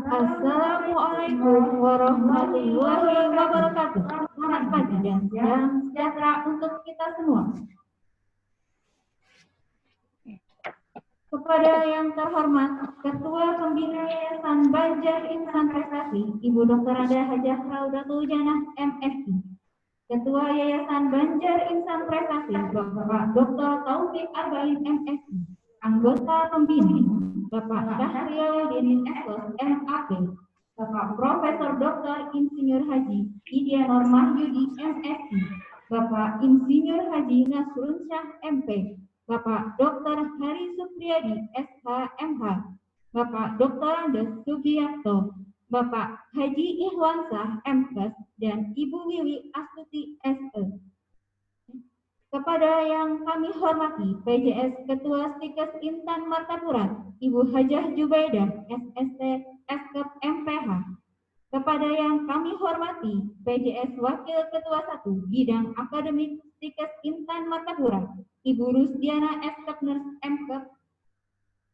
Assalamualaikum warahmatullahi wabarakatuh. Selamat pagi dan salam sejahtera untuk kita semua. Kepada yang terhormat Ketua Pembina Yayasan Banjar Insan Prestasi, Ibu Dr. Anda Hajah Raudatul Janah MSI. Ketua Yayasan Banjar Insan Prestasi, Bapak Dr. Taufik Arbain MSI. Anggota Pembina, Bapak Syahrial Dinin Ekos MAP. Bapak Profesor Dr. Insinyur Haji Idianor Mahyudi MSI, Bapak Insinyur Haji Nasrun Syah MP, Bapak Dr. Hari Supriyadi SHMH, Bapak Dr. Andes Sugiarto, Bapak Haji Ihwansah MKes, dan Ibu Wiwi Astuti SE. Kepada yang kami hormati PJS Ketua Stikes Intan Martapura, Ibu Hajah Jubaidah SST Eskep MPH. Kepada yang kami hormati PJS Wakil Ketua 1 Bidang Akademik Stikes Intan Martapura, Ibu Rusdiana Eskep Nurs MKep.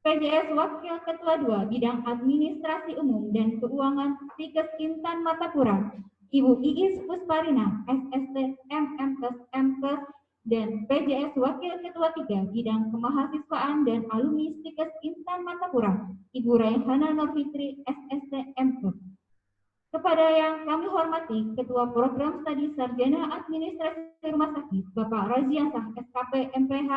PJS Wakil Ketua 2 Bidang Administrasi Umum dan Keuangan Stikes Intan Martapura, Ibu Iis Pusparina SST MMKes MKes. Dan PJS Wakil Ketua 3 Bidang Kemahasiswaan dan Alumni Stikes Intan Martapura, Ibu Raihana Nurfitri SST MKes. Kepada yang kami hormati Ketua Program Studi Sarjana Administrasi Rumah Sakit, Bapak Raziansah SKP MPH.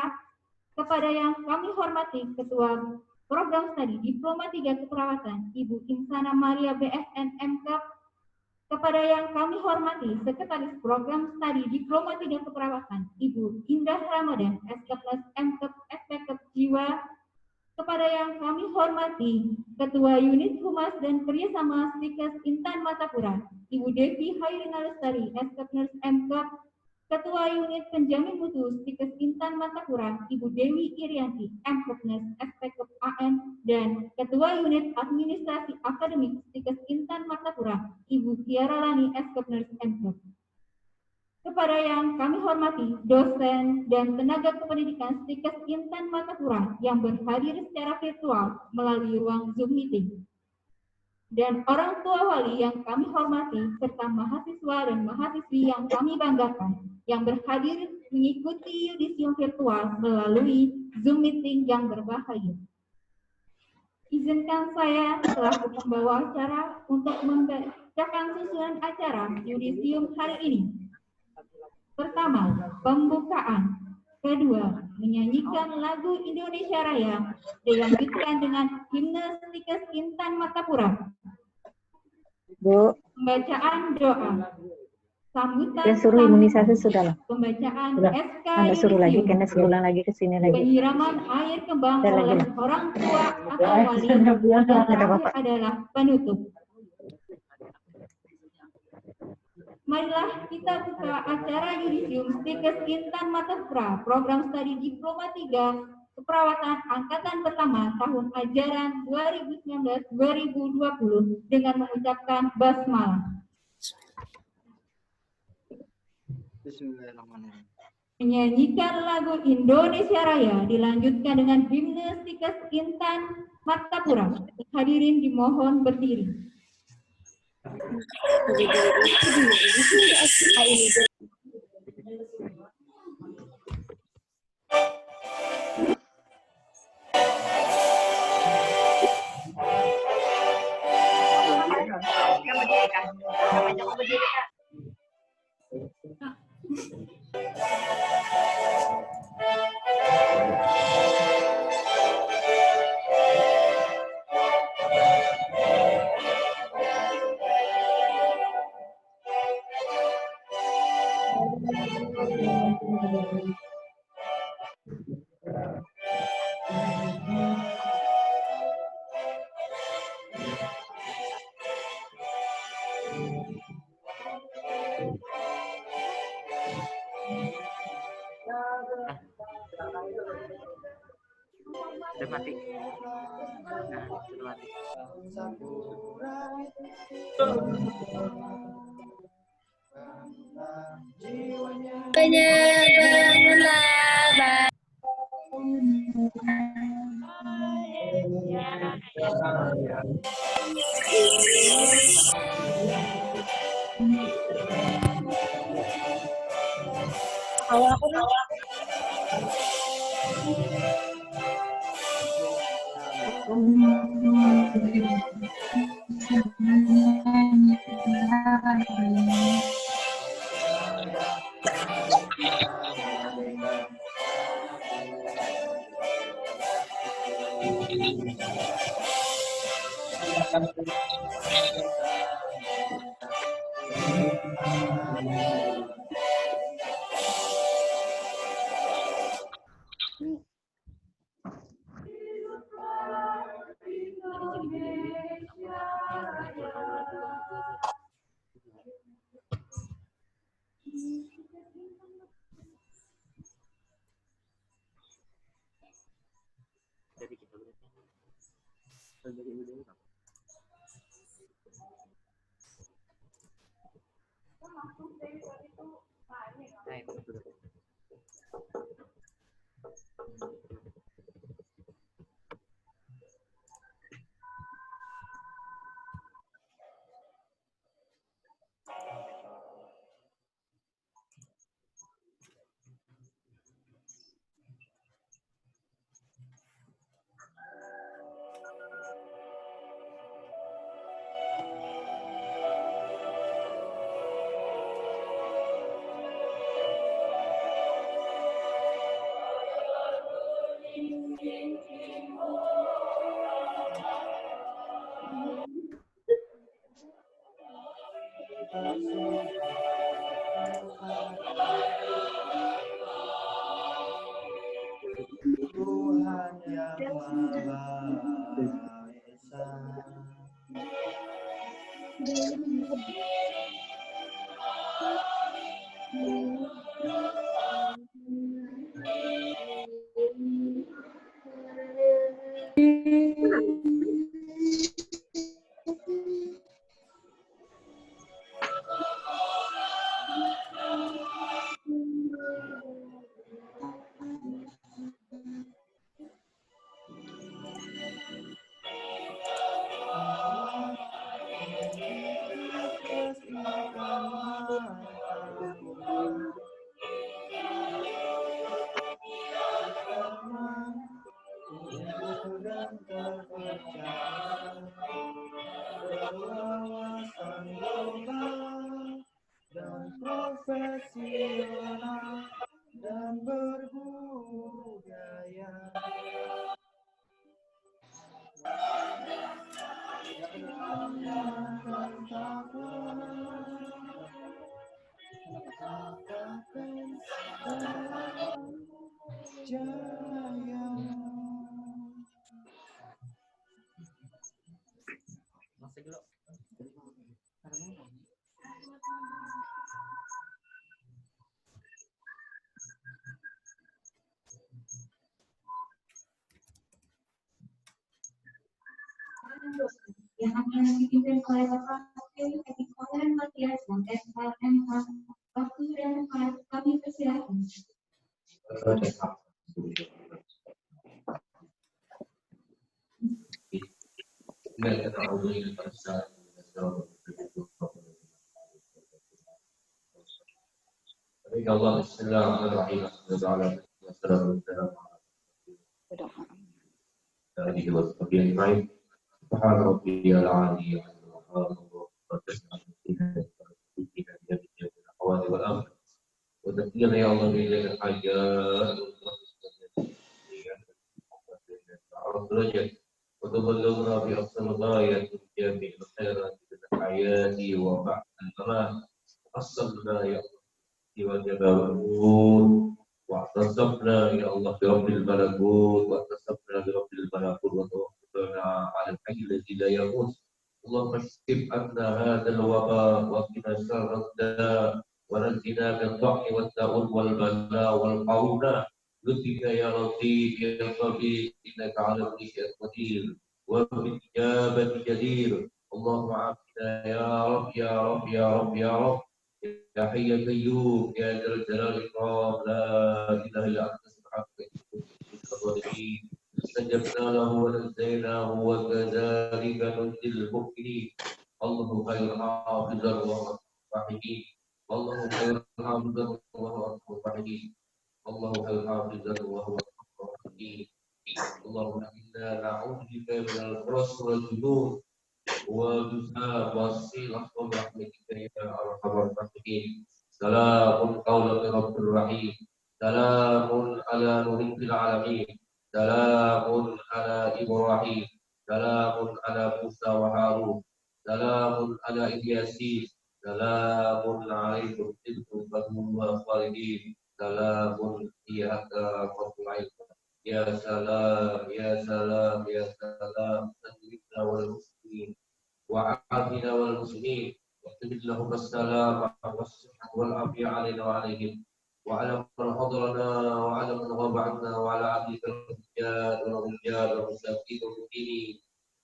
Kepada yang kami hormati Ketua Program Studi Diploma 3 Keperawatan, Ibu Insana Maria BSN MKes. Kepada yang kami hormati Sekretaris Program Studi Diploma 3 Keperawatan, Ibu Indah Ramadan SKPLS MKep SPKep Jiwa. Kepada yang kami hormati Ketua Unit Humas dan Kerjasama Stikes Intan Martapura, Ibu Devi Hairina Lestari SKPNURS MKep. Ketua Unit Penjamin Mutu Stikes Intan Martapura, Ibu Dewi Irianti MKepNes SPKep AN. Dan Ketua Unit Administrasi Akademik Stikes Intan Martapura, Ibu Tiara Lani SKepNes MKep. Kepada yang kami hormati dosen dan tenaga kependidikan Stikes Intan Martapura yang berhadir secara virtual melalui ruang Zoom meeting. Dan orang tua wali yang kami hormati, serta mahasiswa dan mahasiswi yang kami banggakan, yang berhadir mengikuti yudisium virtual melalui Zoom meeting yang berbahagia. Izinkan saya selaku pembawa acara untuk membacakan susunan acara yudisium hari ini. Pertama, pembukaan. Kedua, menyanyikan lagu Indonesia Raya, dilanjutkan dengan himne Stikes Intan Martapura. Bu, Pembacaan doa. Sambutan ya suruh imunisasi sudah lah. Pembacaan Sudah. SK Anda suruh lagi, Yudisium. karena sebulan lagi ke sini lagi. Penyiraman air kembang Ada lagi oleh lah. orang tua atau wali. Dan terakhir adalah penutup. Marilah kita buka acara yudisium Stikes Intan Martapura, Program Studi Diploma 3 Keperawatan Angkatan Pertama tahun ajaran 2019-2020 dengan mengucapkan basmalah. Bismillahirrahmanirrahim. Menyanyikan lagu Indonesia Raya dilanjutkan dengan himne Stikes Intan Martapura. Hadirin dimohon berdiri. Sudah mati. Nah, sudah mati. Bangunlah, Kalau aku nih, Jadi kita beri. Nah, itu sudah. Tuhan yang Maha Esa. Dan terpercaya, berwawasan global dan profesional dan berbudaya. Jaya. Masih dulu. yang akan dipimpin oleh Bapak Teknik Pangeran Matias dan SLMH. Waktu dan tempat kami persilakan. Allah Bismillahirrahmanirrahim. هذه والصبي الرحيم سبحان ربي العالي وتسليم يا الله إليك الحياة وتبلغنا بأحسن الغاية جميع الخيرات من الحياة وبعد الممات وحصلنا يا الله وجميع الأمور واعتصمنا يا الله برب الملكوت واعتصمنا برب الملكوت وتوكلنا على الحي الذي لا يموت اللهم اشف عنا هذا الوباء وقنا شر الداء ونجنا من الضعف والتعب والبلاء والقرونة بك يا لطيف يا خبير انك على كل شيء قدير وبالإجابة جدير اللهم عافنا يا رب يا رب يا رب يا رب يا حي يا قيوم يا ذا الجلال والإكرام لا إله إلا أنت سبحانك إني كنت من الظالمين استجبنا له ونجيناه وكذلك ننجي المؤمنين الله خير حافظا وهو الرحيم الله خير حافظا وهو الرحيم الله خير حافظا وهو الرحيم اللهم إنا نعوذ بك من البرص والجنون والجزام والسيلة برحمتك يا أرحم الراحمين سلام قولا من رب رحيم سلام على نوح في العالمين سلام على إبراهيم سلام على موسى وهارون سلام على إلياسين سلام عليكم تلكم والخالدين سلام هي حتى العين يا سلام يا سلام يا سلام سلمنا والمسلمين وعافنا والمسلمين واكتب لهم السلام والصحة والعافية علينا وعليهم وعلى من حضرنا وعلى من غاب عنا وعلى عبدك الرجال والرجال والمساكين والمسكين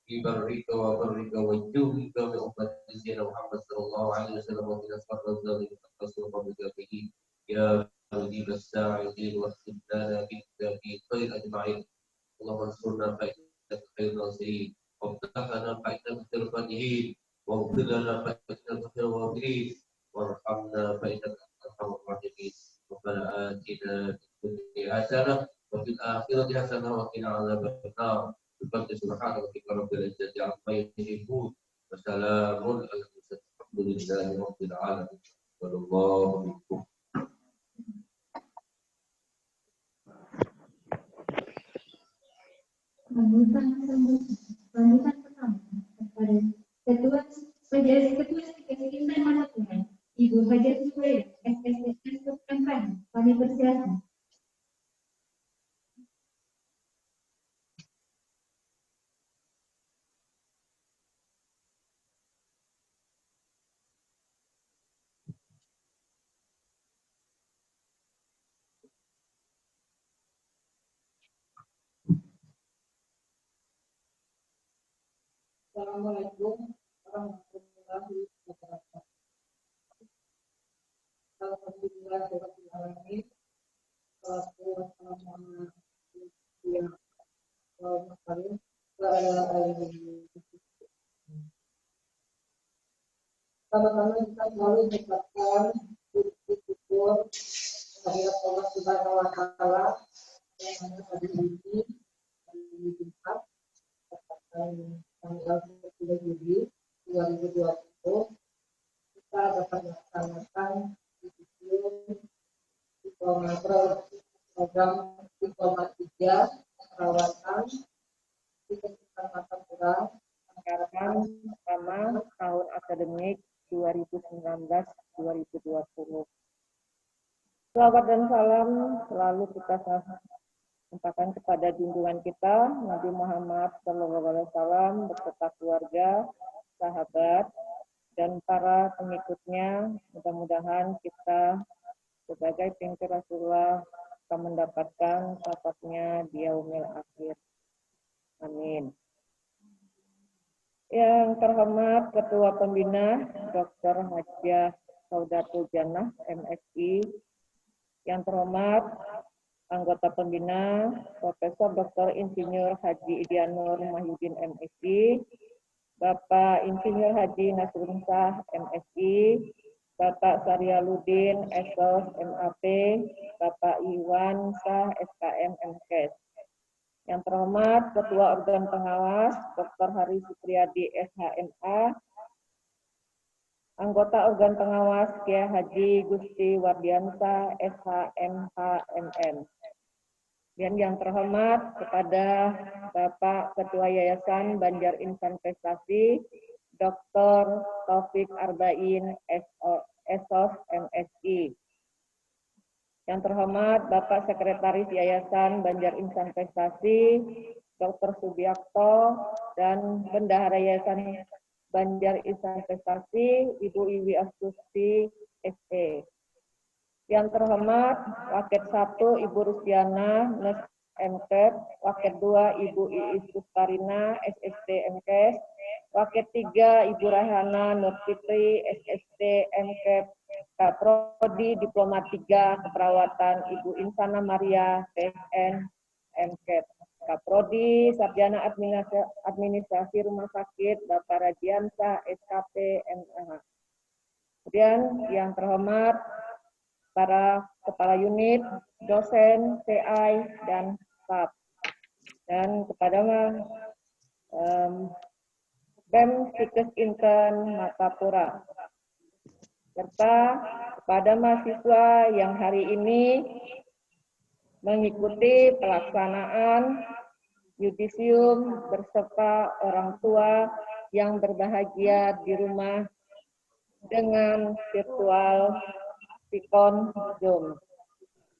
في برك وبرك وجودك من أمة سيدنا محمد صلى الله عليه وسلم ومن أصحاب ذلك الرسول وبركاته يا مجيب الساعدين واختم لنا بك في خير أجمعين اللهم انصرنا فإنك خير الناصرين وافتح لنا فإنك خير الفاتحين واغفر لنا فإنك خير الغافرين وارحمنا فإنك أرحم الراحمين ربنا آتنا في الدنيا حسنة وفي الآخرة حسنة وقنا عذاب النار بفضل سبحان ربك رب العزة عما يصفون وسلام على المرسلين الحمد لله رب العالمين صلى الله عليه Sambutan pertama kepada Ketua PJS Ketua STIKES Intan Martapura, Ibu Hajah Zubaidah, SST MPH, kami persilakan. Assalamualaikum warahmatullahi wabarakatuh. Alhamdulillahirrahmanirrahim. Wassalamualaikum warahmatullahi wabarakatuh. Pertama-tama kita selalu mengucapkan syukur kehadirat Allah Subhanahu wa Ta'ala yang mana pada hari ini Jumat tanggal 10 Juli 2020 kita dapat melaksanakan program Diploma 3 perawatan di Kecamatan Martapura anggaran pertama tahun akademik 2019-2020. Salawat dan salam selalu kita sampaikan kepada junjungan kita Nabi Muhammad SAW beserta keluarga, sahabat, dan para pengikutnya. Mudah-mudahan kita sebagai pengikut Rasulullah akan mendapatkan syafaatnya di yaumil akhir. Amin. Yang terhormat Ketua Pembina Dr. Hajah Saudatul Jannah MSI, yang terhormat anggota pembina Profesor Dr. Insinyur Haji Idianur Mahyudin MSI, Bapak Insinyur Haji Nasrun Shah MSI, Bapak Saryaluddin SOS MAP, Bapak Iwan Shah SKM MKes. Yang terhormat Ketua Organ Pengawas Dr. Hari Supriyadi SHMA, anggota Organ Pengawas Kiai Haji Gusti Wardiansa SHMHMM. Dan yang terhormat kepada Bapak Ketua Yayasan Banjar Insan Prestasi Dr. Taufik Arbain SOS MSI. Yang terhormat Bapak Sekretaris Yayasan Banjar Insan Prestasi Dr. Subiakto dan Bendahara Yayasan Banjar Insan Prestasi Ibu Iwi Astuti SE. Yang terhormat Waket 1 Ibu Rusiana Nes MKes, Waket 2 Ibu Iis Kustarina SST MKes, Waket 3 Ibu Rahana Nur Fitri SST MKes, Prodi Diploma 3 Keperawatan Ibu Insana Maria PSN MKes. Kaprodi, Sarjana Administrasi Rumah Sakit, Bapak Radiansa, SKP, MH. Kemudian yang terhormat para kepala unit, dosen, TI, dan staf. Dan kepada BEM Stikes Intern Martapura. Serta kepada mahasiswa yang hari ini mengikuti pelaksanaan yudisium beserta orang tua yang berbahagia di rumah dengan virtual Sikon Zoom.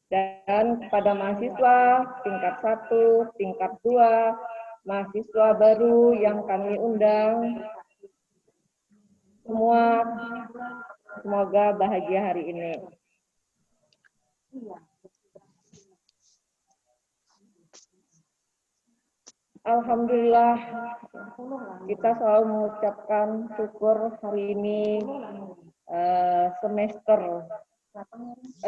Dan kepada mahasiswa tingkat 1, tingkat 2, mahasiswa baru yang kami undang, semua semoga bahagia hari ini. Alhamdulillah, kita selalu mengucapkan syukur hari ini semester 6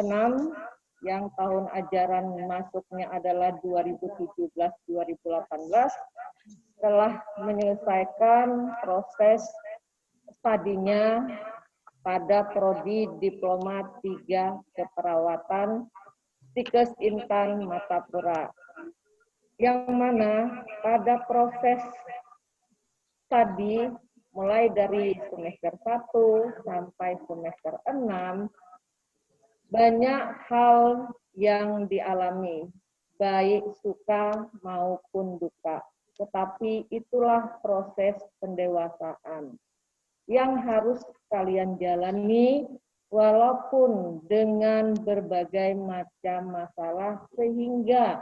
yang tahun ajaran masuknya adalah 2017-2018 telah menyelesaikan proses studinya pada prodi Diploma 3 Keperawatan Stikes Intan Martapura. Yang mana pada proses studi mulai dari semester 1 sampai semester 6 banyak hal yang dialami, baik suka maupun duka. Tetapi itulah proses pendewasaan yang harus kalian jalani walaupun dengan berbagai macam masalah sehingga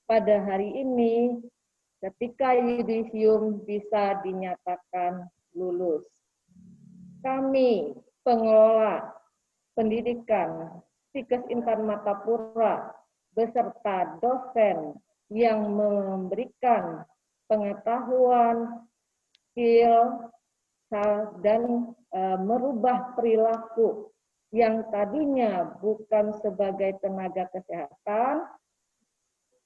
pada hari ini ketika yudisium bisa dinyatakan lulus. Kami pengelola pendidikan Stikes Intan Martapura beserta dosen yang memberikan pengetahuan, skill, dan merubah perilaku yang tadinya bukan sebagai tenaga kesehatan.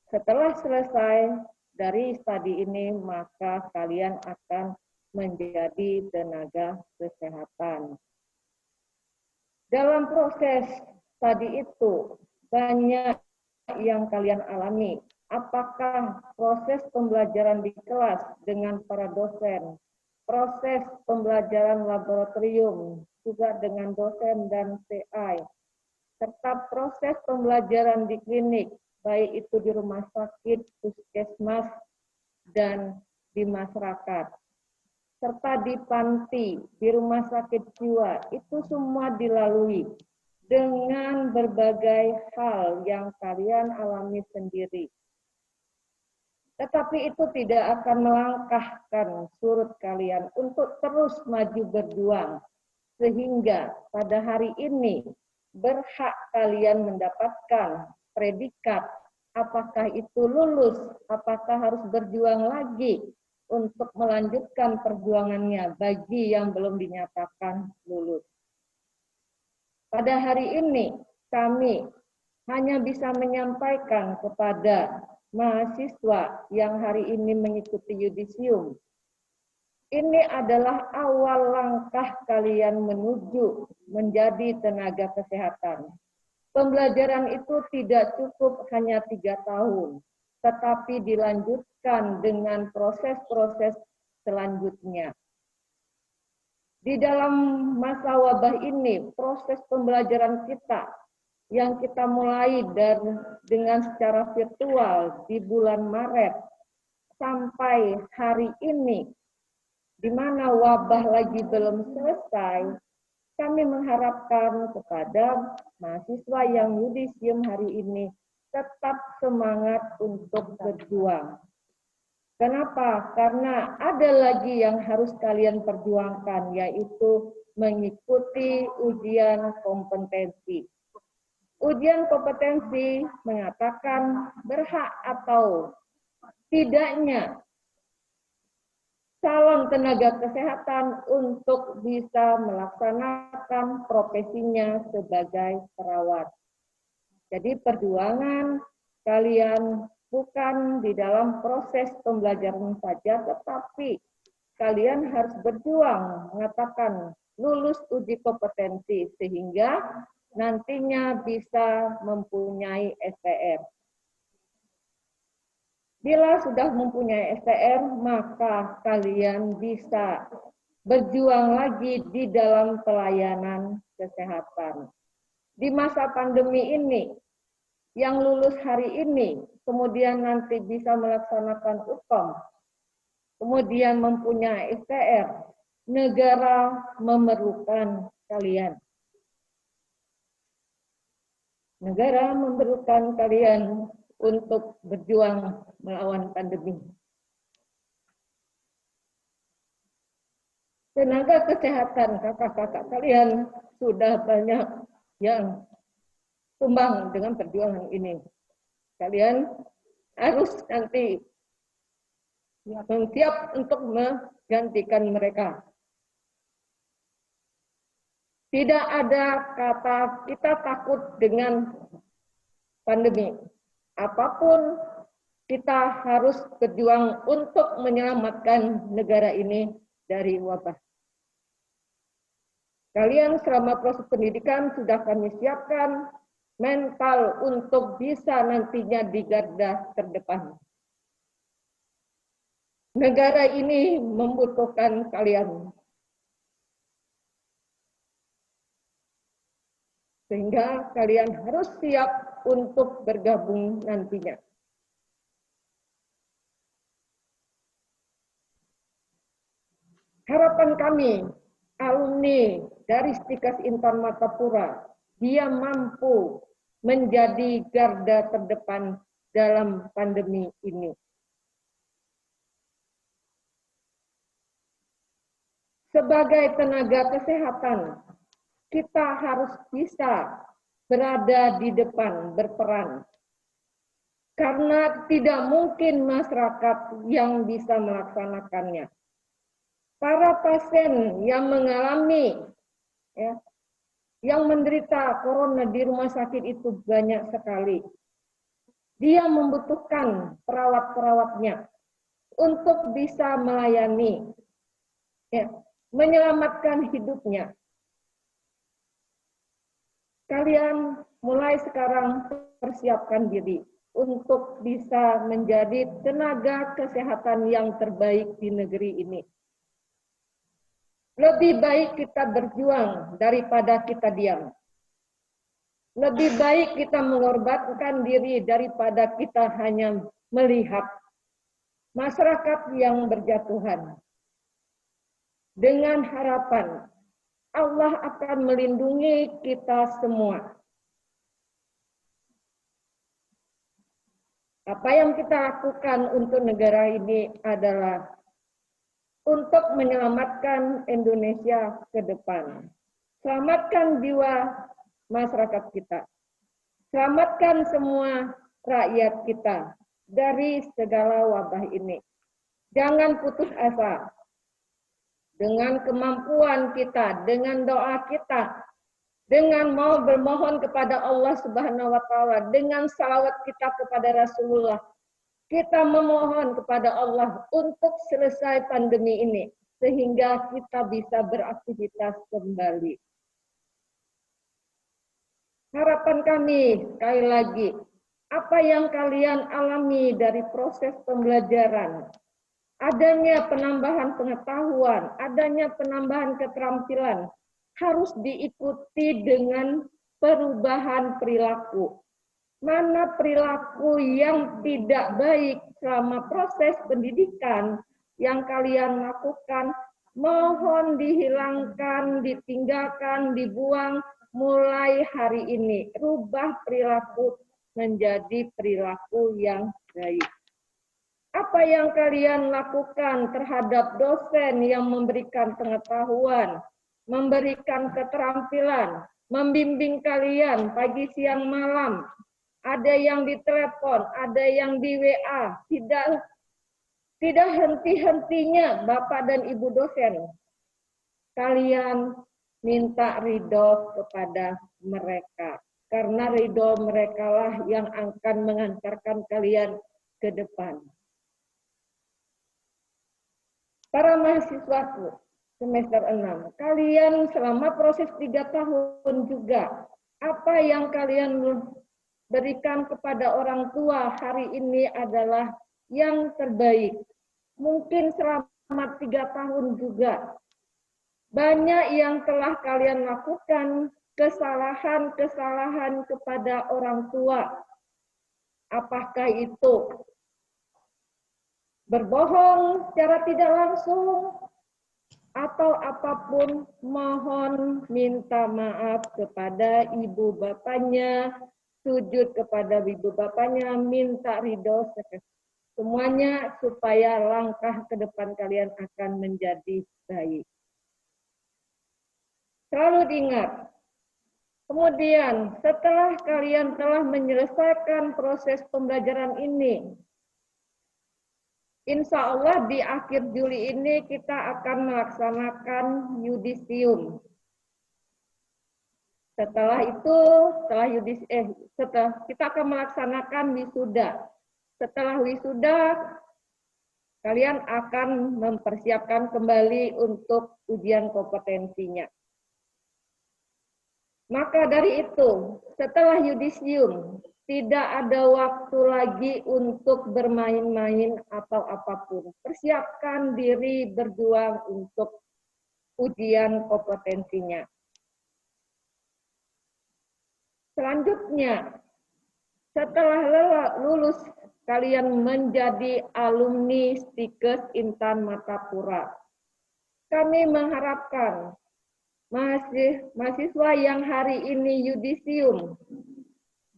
Setelah selesai dari studi ini, maka kalian akan menjadi tenaga kesehatan. Dalam proses studi itu, banyak yang kalian alami. Apakah proses pembelajaran di kelas dengan para dosen, proses pembelajaran laboratorium juga dengan dosen dan TI, serta proses pembelajaran di klinik, baik itu di rumah sakit, puskesmas, dan di masyarakat. Serta di panti, di rumah sakit jiwa, itu semua dilalui dengan berbagai hal yang kalian alami sendiri. Tetapi itu tidak akan melangkahkan surut kalian untuk terus maju berjuang. Sehingga pada hari ini berhak kalian mendapatkan predikat, apakah itu lulus, apakah harus berjuang lagi untuk melanjutkan perjuangannya bagi yang belum dinyatakan lulus. Pada hari ini kami hanya bisa menyampaikan kepada mahasiswa yang hari ini mengikuti yudisium, ini adalah awal langkah kalian menuju menjadi tenaga kesehatan. Pembelajaran itu tidak cukup hanya 3 tahun, tetapi dilanjutkan dengan proses-proses selanjutnya. Di dalam masa wabah ini, proses pembelajaran kita yang kita mulai dengan secara virtual di bulan Maret sampai hari ini, di mana wabah lagi belum selesai, kami mengharapkan kepada mahasiswa yang yudisium hari ini tetap semangat untuk berjuang. Kenapa? Karena ada lagi yang harus kalian perjuangkan, yaitu mengikuti ujian kompetensi. Ujian kompetensi mengatakan berhak atau tidaknya calon tenaga kesehatan untuk bisa melaksanakan profesinya sebagai perawat. Jadi perjuangan kalian bukan di dalam proses pembelajaran saja, tetapi kalian harus berjuang mengatakan lulus uji kompetensi sehingga nantinya bisa mempunyai STR. Bila sudah mempunyai STR, maka kalian bisa berjuang lagi di dalam pelayanan kesehatan. Di masa pandemi ini, yang lulus hari ini, kemudian nanti bisa melaksanakan UKOM, kemudian mempunyai STR, negara memerlukan kalian. Negara memerlukan kalian untuk berjuang melawan pandemi. Tenaga kesehatan kakak-kakak kalian sudah banyak yang tumbang dengan perjuangan ini. Kalian harus nanti siap untuk menggantikan mereka. Tidak ada kata kita takut dengan pandemi. Apapun kita harus berjuang untuk menyelamatkan negara ini dari wabah. Kalian selama proses pendidikan sudah kami siapkan mental untuk bisa nantinya di garda terdepan. Negara ini membutuhkan kalian. Sehingga kalian harus siap untuk bergabung nantinya. Harapan kami, alumni dari Stikas Intan Martapura, dia mampu menjadi garda terdepan dalam pandemi ini. Sebagai tenaga kesehatan, kita harus bisa berada di depan, berperan. Karena tidak mungkin masyarakat yang bisa melaksanakannya. Para pasien yang mengalami, yang menderita corona di rumah sakit itu banyak sekali. Dia membutuhkan perawat-perawatnya untuk bisa melayani, menyelamatkan hidupnya. Kalian mulai sekarang persiapkan diri untuk bisa menjadi tenaga kesehatan yang terbaik di negeri ini. Lebih baik kita berjuang daripada kita diam. Lebih baik kita mengorbankan diri daripada kita hanya melihat masyarakat yang berjatuhan. Dengan harapan Allah akan melindungi kita semua. Apa yang kita lakukan untuk negara ini adalah untuk menyelamatkan Indonesia ke depan. Selamatkan jiwa masyarakat kita. Selamatkan semua rakyat kita dari segala wabah ini. Jangan putus asa. Dengan kemampuan kita, dengan doa kita, dengan mau bermohon kepada Allah Subhanahu wa Ta'ala, dengan salawat kita kepada Rasulullah, kita memohon kepada Allah untuk selesai pandemi ini, sehingga kita bisa beraktivitas kembali. Harapan kami, sekali lagi, apa yang kalian alami dari proses pembelajaran, adanya penambahan pengetahuan, adanya penambahan keterampilan, harus diikuti dengan perubahan perilaku. Mana perilaku yang tidak baik selama proses pendidikan yang kalian lakukan, mohon dihilangkan, ditinggalkan, dibuang mulai hari ini. Rubah perilaku menjadi perilaku yang baik. Apa yang kalian lakukan terhadap dosen yang memberikan pengetahuan, memberikan keterampilan, membimbing kalian pagi, siang, malam, ada yang ditelepon, ada yang di WA, tidak henti-hentinya Bapak dan Ibu dosen. Kalian minta ridho kepada mereka, karena ridho mereka lah yang akan mengantarkan kalian ke depan. Para mahasiswaku semester 6, kalian selama proses 3 tahun juga, apa yang kalian berikan kepada orang tua hari ini adalah yang terbaik. Mungkin selama 3 tahun juga banyak yang telah kalian lakukan, kesalahan-kesalahan kepada orang tua. Apakah itu berbohong secara tidak langsung atau apapun, mohon minta maaf kepada ibu bapaknya, sujud kepada ibu bapaknya, minta ridho semuanya supaya langkah ke depan kalian akan menjadi baik. Selalu diingat. Kemudian setelah kalian telah menyelesaikan proses pembelajaran ini, insya Allah di akhir Juli ini kita akan melaksanakan yudisium. Setelah itu, setelah kita akan melaksanakan wisuda. Setelah wisuda, kalian akan mempersiapkan kembali untuk ujian kompetensinya. Maka dari itu, setelah yudisium, tidak ada waktu lagi untuk bermain-main atau apapun. Persiapkan diri berjuang untuk ujian kompetensinya. Selanjutnya, setelah lulus, kalian menjadi alumni Stikes Intan Martapura. Kami mengharapkan mahasiswa yang hari ini yudisium,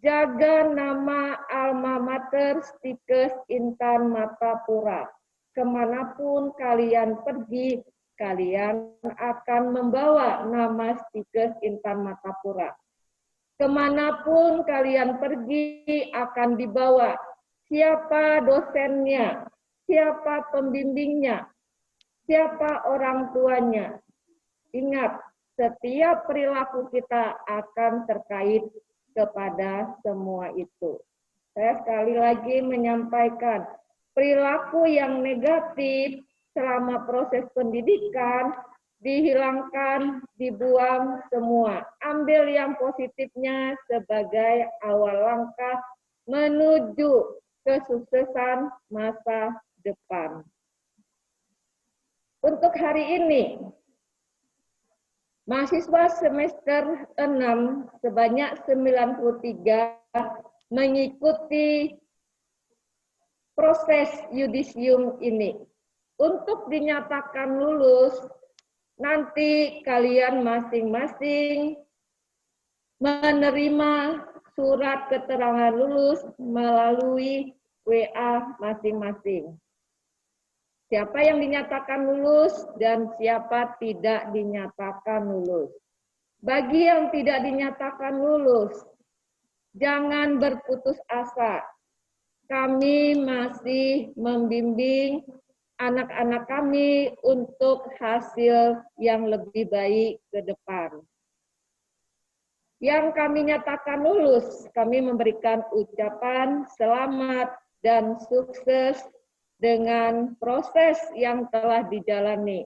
jaga nama alma mater Stikes Intan Martapura. Kemanapun kalian pergi, kalian akan membawa nama Stikes Intan Martapura. Kemanapun kalian pergi akan dibawa siapa dosennya, siapa pembimbingnya, siapa orang tuanya. Ingat, setiap perilaku kita akan terkait kepada semua itu. Saya sekali lagi menyampaikan, perilaku yang negatif selama proses pendidikan dihilangkan, dibuang semua. Ambil yang positifnya sebagai awal langkah menuju kesuksesan masa depan. Untuk hari ini, mahasiswa semester 6 sebanyak 93 mengikuti proses yudisium ini. Untuk dinyatakan lulus, nanti kalian masing-masing menerima surat keterangan lulus melalui WA masing-masing. Siapa yang dinyatakan lulus dan siapa tidak dinyatakan lulus. Bagi yang tidak dinyatakan lulus, jangan berputus asa. Kami masih membimbing anak-anak kami untuk hasil yang lebih baik ke depan. Yang kami nyatakan lulus, kami memberikan ucapan selamat dan sukses dengan proses yang telah dijalani.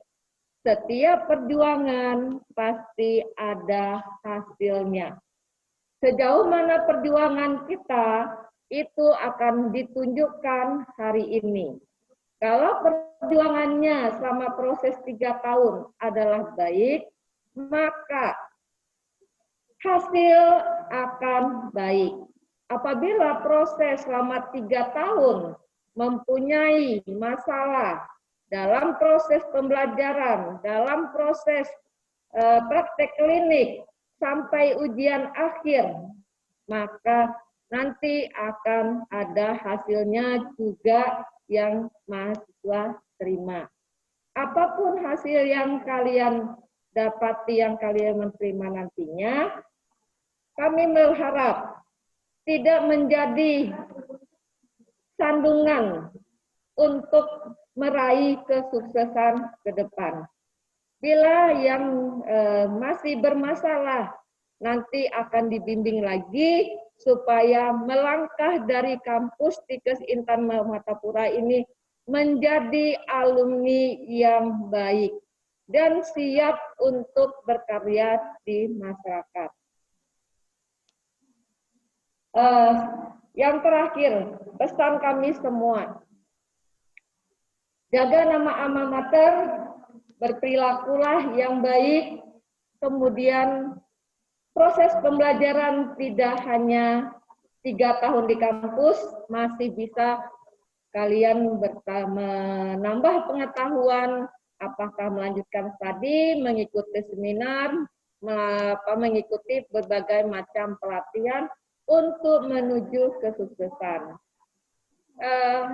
Setiap perjuangan pasti ada hasilnya. Sejauh mana perjuangan kita, itu akan ditunjukkan hari ini. Kalau perjuangannya selama proses 3 tahun adalah baik, maka hasil akan baik. Apabila proses selama 3 tahun mempunyai masalah dalam proses pembelajaran, dalam proses praktek klinik, sampai ujian akhir, maka nanti akan ada hasilnya juga yang mahasiswa terima. Apapun hasil yang kalian dapati, yang kalian menerima nantinya, kami berharap tidak menjadi sandungan untuk meraih kesuksesan ke depan. Bila yang masih bermasalah, nanti akan dibimbing lagi supaya melangkah dari kampus Stikes Intan Martapura ini menjadi alumni yang baik dan siap untuk berkarya di masyarakat. Yang terakhir, pesan kami semua, jaga nama alma mater, berperilakulah yang baik, kemudian proses pembelajaran tidak hanya 3 tahun di kampus, masih bisa kalian menambah pengetahuan, apakah melanjutkan studi, mengikuti seminar, mengikuti berbagai macam pelatihan untuk menuju kesuksesan.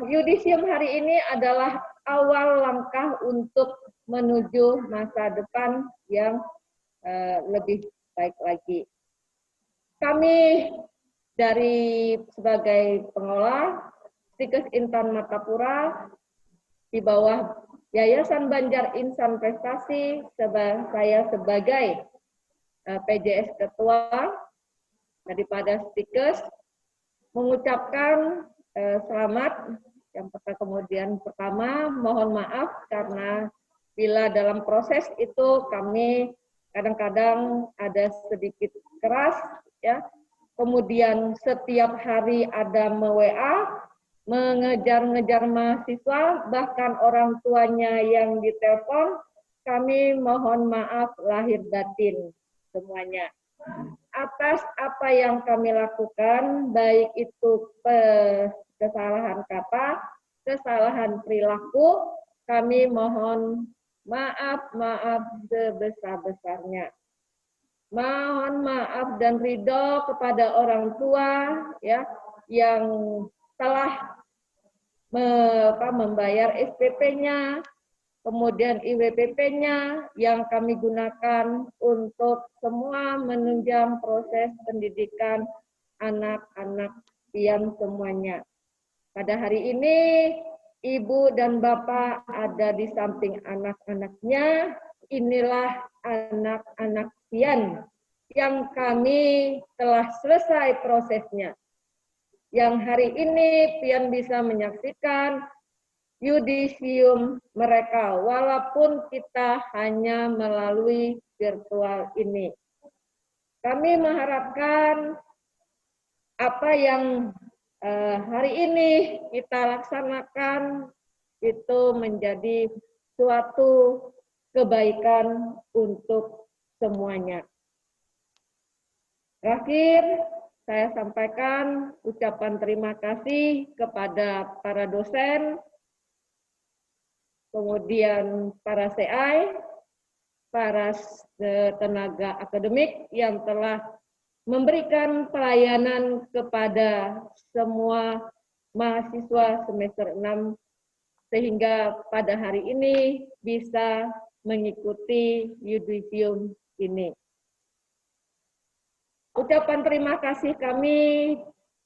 Yudisium hari ini adalah awal langkah untuk menuju masa depan yang lebih baik lagi. Kami dari sebagai pengelola Stikes Intan Martapura di bawah Yayasan Banjar Insan Prestasi, saya sebagai PJS Ketua daripada Stikes mengucapkan selamat. Yang pertama mohon maaf karena bila dalam proses itu kami kadang-kadang ada sedikit keras, ya. Kemudian setiap hari ada WA, mengejar-ngejar mahasiswa, bahkan orang tuanya yang ditelepon. Kami mohon maaf lahir batin semuanya atas apa yang kami lakukan, baik itu kesalahan kata, kesalahan perilaku. Kami mohon maaf sebesar-besarnya. Mohon maaf dan ridho kepada orang tua, ya, yang telah membayar SPP-nya, kemudian IWPP-nya yang kami gunakan untuk semua menunjang proses pendidikan anak-anak pian semuanya. Pada hari ini ibu dan bapak ada di samping anak-anaknya. Inilah anak-anak pian yang kami telah selesai prosesnya. Yang hari ini pian bisa menyaksikan yudisium mereka walaupun kita hanya melalui virtual ini. Kami mengharapkan apa yang hari ini kita laksanakan itu menjadi suatu kebaikan untuk semuanya. Terakhir, saya sampaikan ucapan terima kasih kepada para dosen, kemudian para CI, para tenaga akademik yang telah memberikan pelayanan kepada semua mahasiswa semester 6 sehingga pada hari ini bisa mengikuti yudisium ini. Ucapan terima kasih kami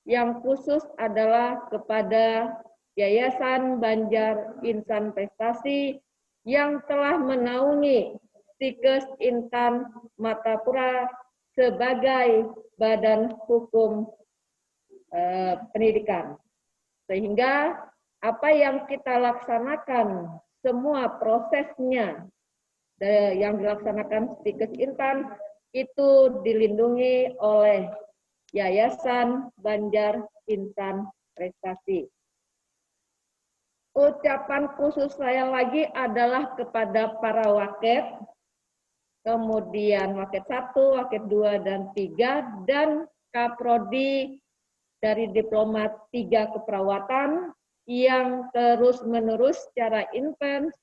yang khusus adalah kepada Yayasan Banjar Insan Prestasi yang telah menaungi Stikes Intan Martapura sebagai badan hukum pendidikan. Sehingga apa yang kita laksanakan, semua prosesnya yang dilaksanakan Stikes Intan itu dilindungi oleh Yayasan Banjar Insan Prestasi. Ucapan khusus saya lagi adalah kepada para waket, kemudian waket 1, waket 2, dan 3, dan kaprodi dari diplomat 3 keperawatan yang terus-menerus secara intens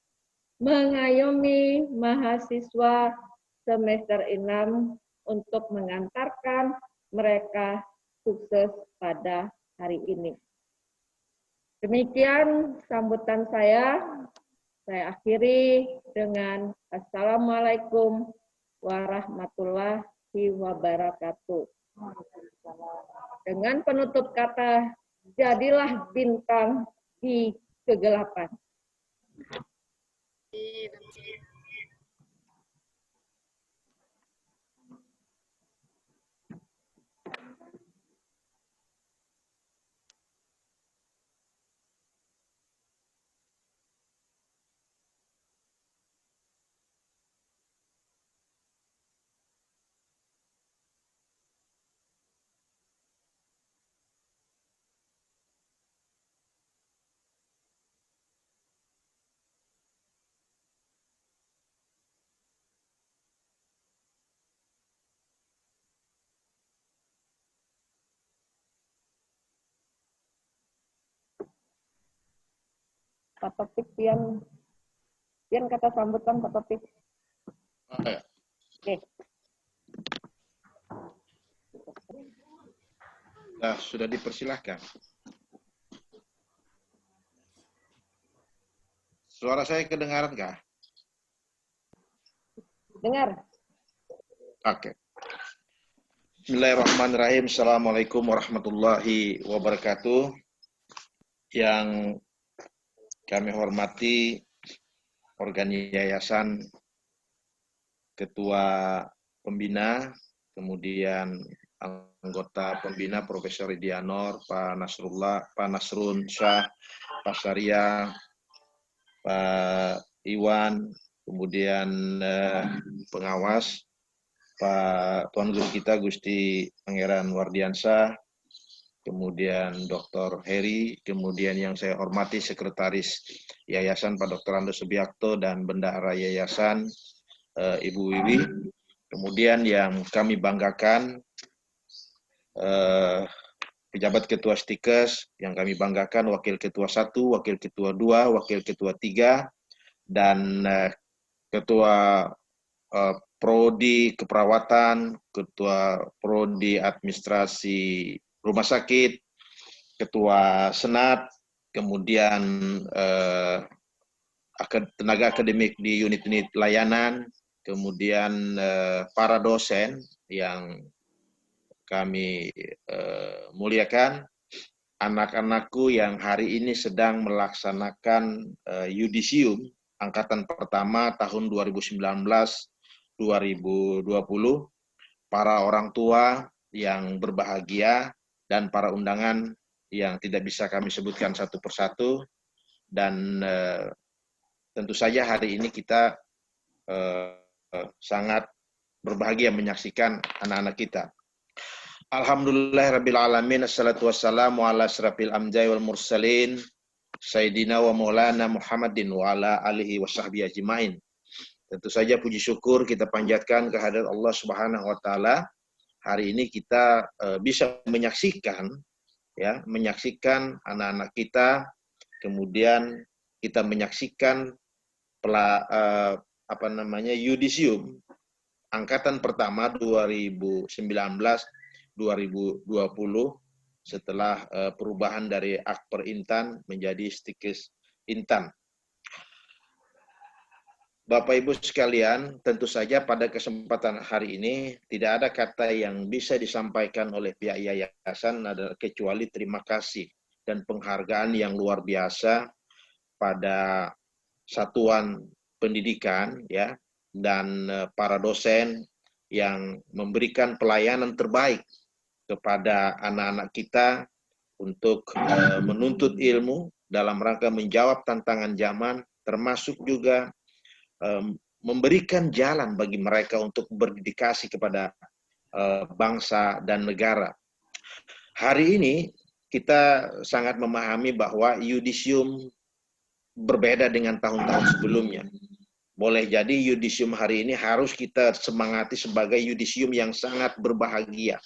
mengayomi mahasiswa semester 6 untuk mengantarkan mereka sukses pada hari ini. Demikian sambutan saya akhiri dengan Assalamualaikum warahmatullahi wabarakatuh. Dengan penutup kata, jadilah bintang di kegelapan. Pak Topik, Pian kata sambutan Pak Topik. Oke. Oke. Nah, sudah dipersilahkan. Suara saya kedengaran kah? Dengar. Oke. Bismillahirrahmanirrahim. Assalamualaikum warahmatullahi wabarakatuh. Yang kami hormati organ yayasan, ketua pembina, kemudian anggota pembina Profesor Idianor, Pak Nasrullah, Pak Nasrun Syah, Pak Syariah, Pak Iwan, kemudian pengawas, Pak Tuan Guru kita Gusti Pangeran Wardiansah, kemudian Dr. Heri, kemudian yang saya hormati Sekretaris Yayasan Pak Dr. Ando Subiakto dan Bendahara Yayasan Ibu Wiwi, kemudian yang kami banggakan pejabat ketua Stikes, yang kami banggakan Wakil Ketua 1, Wakil Ketua 2, Wakil Ketua 3, dan Ketua Prodi Keperawatan, Ketua Prodi Administrasi Rumah Sakit, Ketua Senat, kemudian tenaga akademik di unit-unit layanan, kemudian para dosen yang kami muliakan, anak-anakku yang hari ini sedang melaksanakan yudisium angkatan pertama tahun 2019-2020, para orang tua yang berbahagia, dan para undangan yang tidak bisa kami sebutkan satu persatu, dan tentu saja hari ini kita sangat berbahagia menyaksikan anak-anak kita. Alhamdulillahirrabbilalamin, assalatu wassalamu ala asrafil amjai wal mursalin, Sayyidina wa maulana Muhammadin wa ala alihi wa sahbihi ajma'in. Tentu saja puji syukur kita panjatkan kehadirat Allah Subhanahu wa taala. Hari ini kita bisa menyaksikan anak-anak kita, kemudian kita menyaksikan yudisium angkatan pertama 2019-2020 setelah perubahan dari Akper Intan menjadi Stikes Intan. Bapak Ibu sekalian, tentu saja pada kesempatan hari ini tidak ada kata yang bisa disampaikan oleh pihak yayasan adalah kecuali terima kasih dan penghargaan yang luar biasa pada satuan pendidikan ya dan para dosen yang memberikan pelayanan terbaik kepada anak-anak kita untuk menuntut ilmu dalam rangka menjawab tantangan zaman, termasuk juga memberikan jalan bagi mereka untuk berdedikasi kepada bangsa dan negara. Hari ini kita sangat memahami bahwa yudisium berbeda dengan tahun-tahun sebelumnya. Boleh jadi yudisium hari ini harus kita semangati sebagai yudisium yang sangat berbahagia,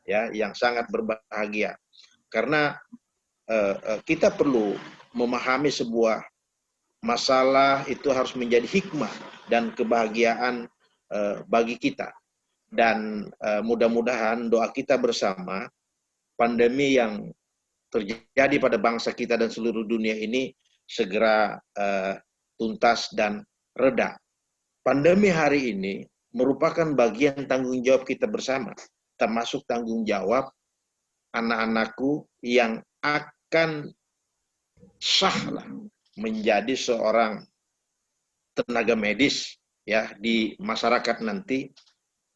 ya, yang sangat berbahagia. Karena kita perlu memahami sebuah masalah itu harus menjadi hikmah dan kebahagiaan bagi kita. Dan mudah-mudahan doa kita bersama, pandemi yang terjadi pada bangsa kita dan seluruh dunia ini segera tuntas dan reda. Pandemi hari ini merupakan bagian tanggung jawab kita bersama, termasuk tanggung jawab anak-anakku yang akan sahlah menjadi seorang tenaga medis ya di masyarakat nanti,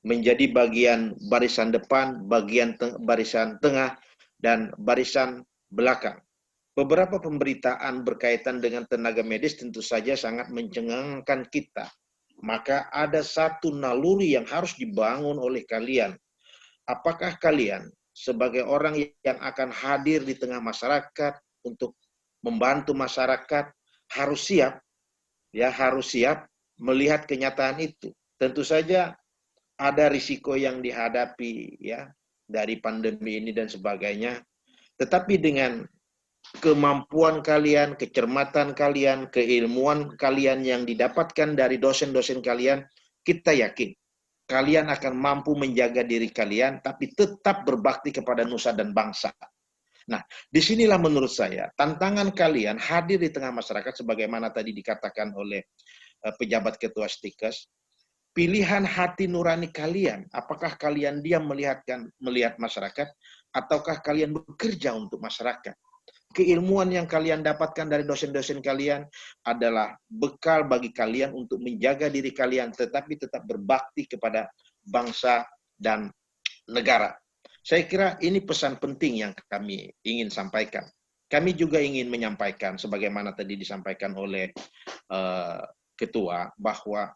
menjadi bagian barisan depan, barisan tengah, dan barisan belakang. Beberapa pemberitaan berkaitan dengan tenaga medis tentu saja sangat mencengangkan kita. Maka ada satu naluri yang harus dibangun oleh kalian. Apakah kalian sebagai orang yang akan hadir di tengah masyarakat untuk membantu masyarakat harus siap, ya, harus siap melihat kenyataan itu. Tentu saja ada risiko yang dihadapi ya dari pandemi ini dan sebagainya. Tetapi dengan kemampuan kalian, kecermatan kalian, keilmuan kalian yang didapatkan dari dosen-dosen kalian, kita yakin kalian akan mampu menjaga diri kalian, tapi tetap berbakti kepada nusa dan bangsa. Nah, disinilah menurut saya tantangan kalian hadir di tengah masyarakat, sebagaimana tadi dikatakan oleh pejabat ketua Stikes. Pilihan hati nurani kalian, apakah kalian diam melihat masyarakat, ataukah kalian bekerja untuk masyarakat? Keilmuan yang kalian dapatkan dari dosen-dosen kalian adalah bekal bagi kalian untuk menjaga diri kalian, tetapi tetap berbakti kepada bangsa dan negara. Saya kira ini pesan penting yang kami ingin sampaikan. Kami juga ingin menyampaikan, sebagaimana tadi disampaikan oleh Ketua, bahwa